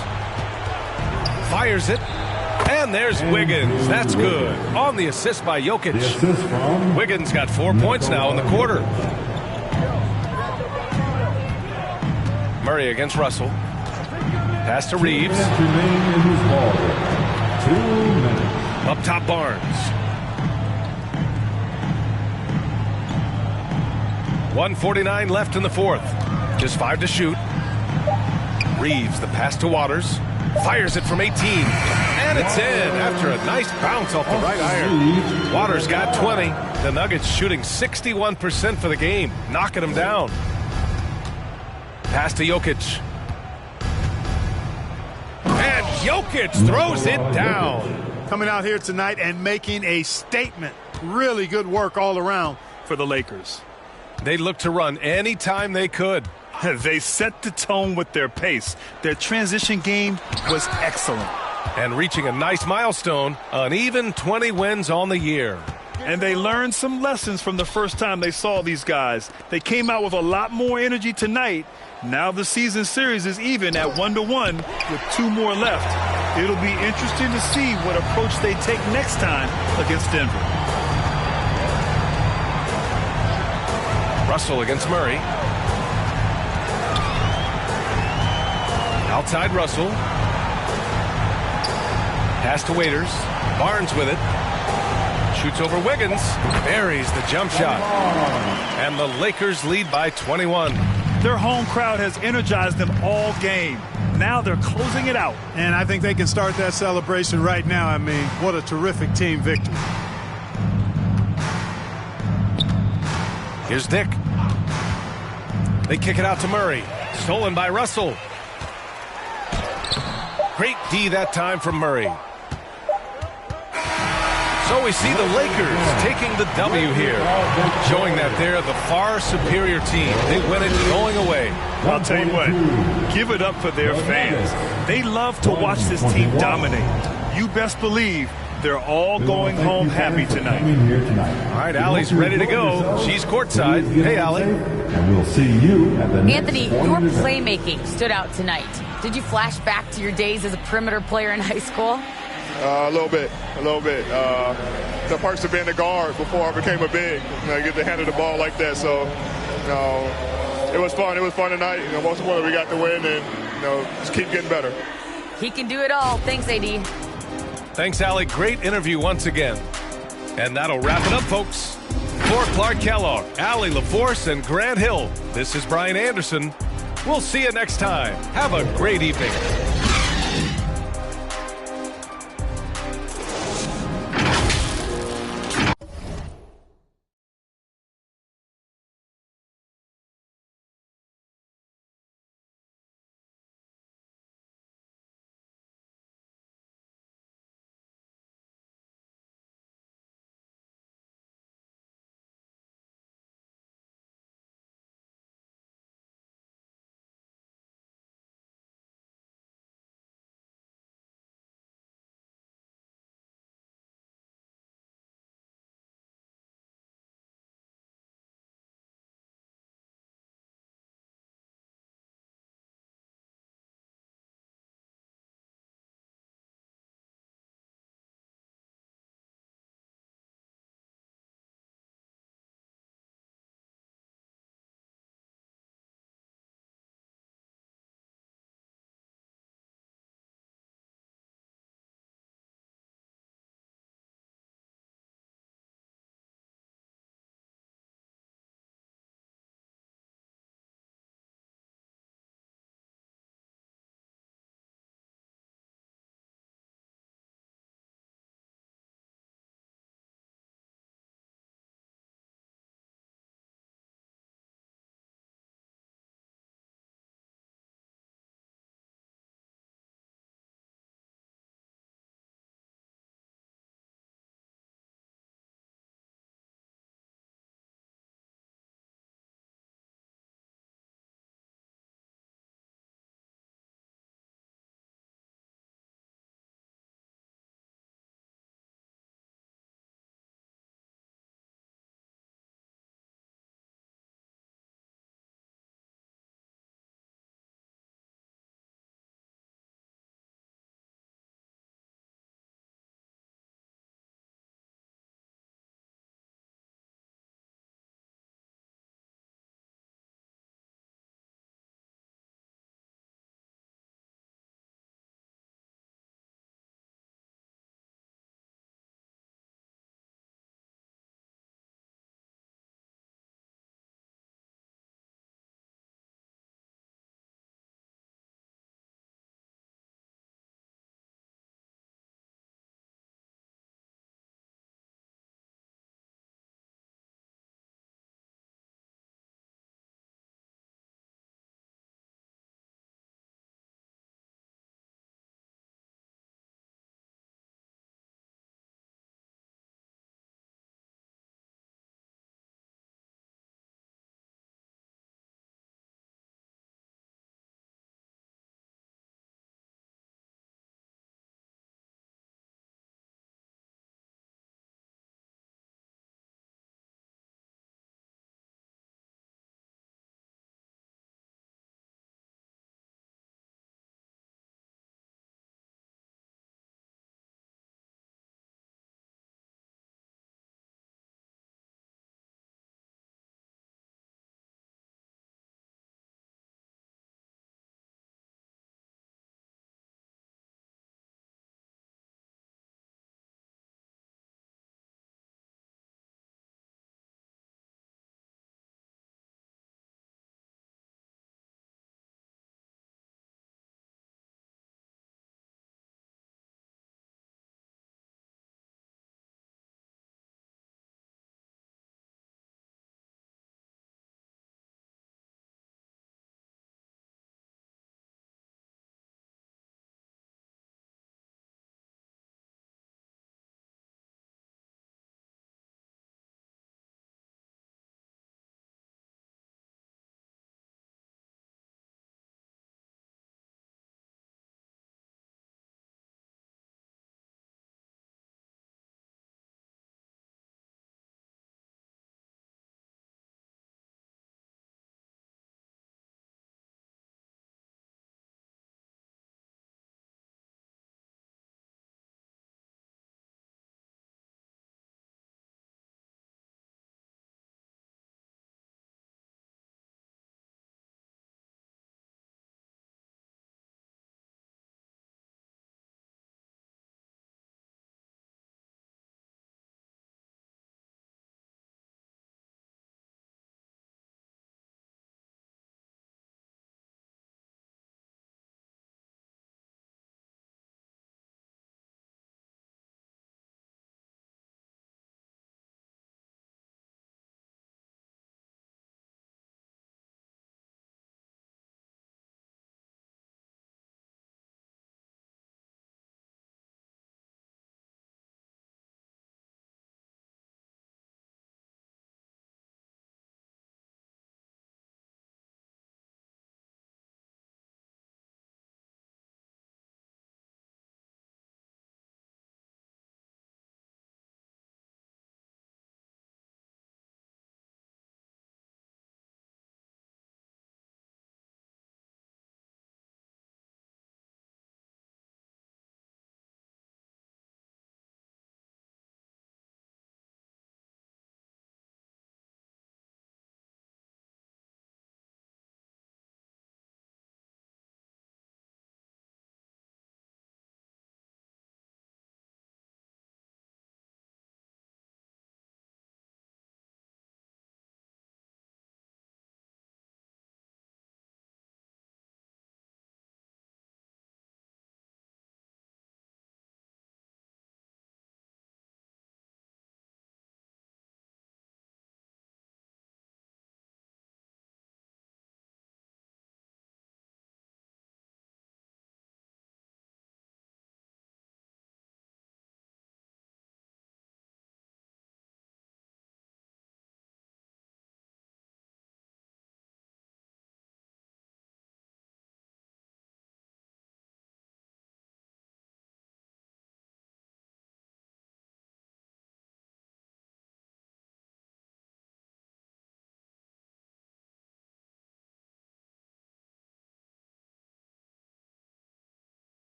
Fires it. And there's Wiggins. That's good. On the assist by Jokic. Wiggins got 4 points now in the quarter. Murray against Russell. Pass to Reeves. Up top, Barnes. 1:49 left in the fourth. Just 5 to shoot. Reeves, the pass to Waters. Fires it from 18. And it's in after a nice bounce off the right iron. Waters got 20. The Nuggets shooting 61% for the game, knocking them down. Pass to Jokic. And Jokic throws it down. Coming out here tonight and making a statement. Really good work all around for the Lakers. They looked to run anytime they could. They set the tone with their pace. Their transition game was excellent. And reaching a nice milestone, an even 20 wins on the year. And they learned some lessons from the first time they saw these guys. They came out with a lot more energy tonight. Now the season series is even at 1-1 with 2 more left. It'll be interesting to see what approach they take next time against Denver. Russell against Murray. Outside Russell. Pass to Waiters. Barnes with it. Shoots over Wiggins. Buries the jump shot. And the Lakers lead by 21. Their home crowd has energized them all game. Now they're closing it out. And I think they can start that celebration right now. I mean, what a terrific team victory. Here's Dick. They kick it out to Murray. Stolen by Russell. Great D that time from Murray. So we see the Lakers taking the W here, showing that they're the far superior team. They win it going away. I'll tell you what, give it up for their fans. They love to watch this team dominate. You best believe they're all going home happy tonight. All right, Allie's ready to go. She's courtside. Hey, Allie. And we'll see you at the Anthony, your playmaking stood out tonight. Did you flash back to your days as a perimeter player in high school? A little bit. The perks of being a guard before I became a big. I get to handle the ball like that. So, it was fun. It was fun tonight. Most importantly, we got the win, and just keep getting better. He can do it all. Thanks, AD. Thanks, Allie. Great interview once again. And that'll wrap it up, folks. For Clark Kellogg, Allie LaForce, and Grant Hill, this is Brian Anderson. We'll see you next time. Have a great evening.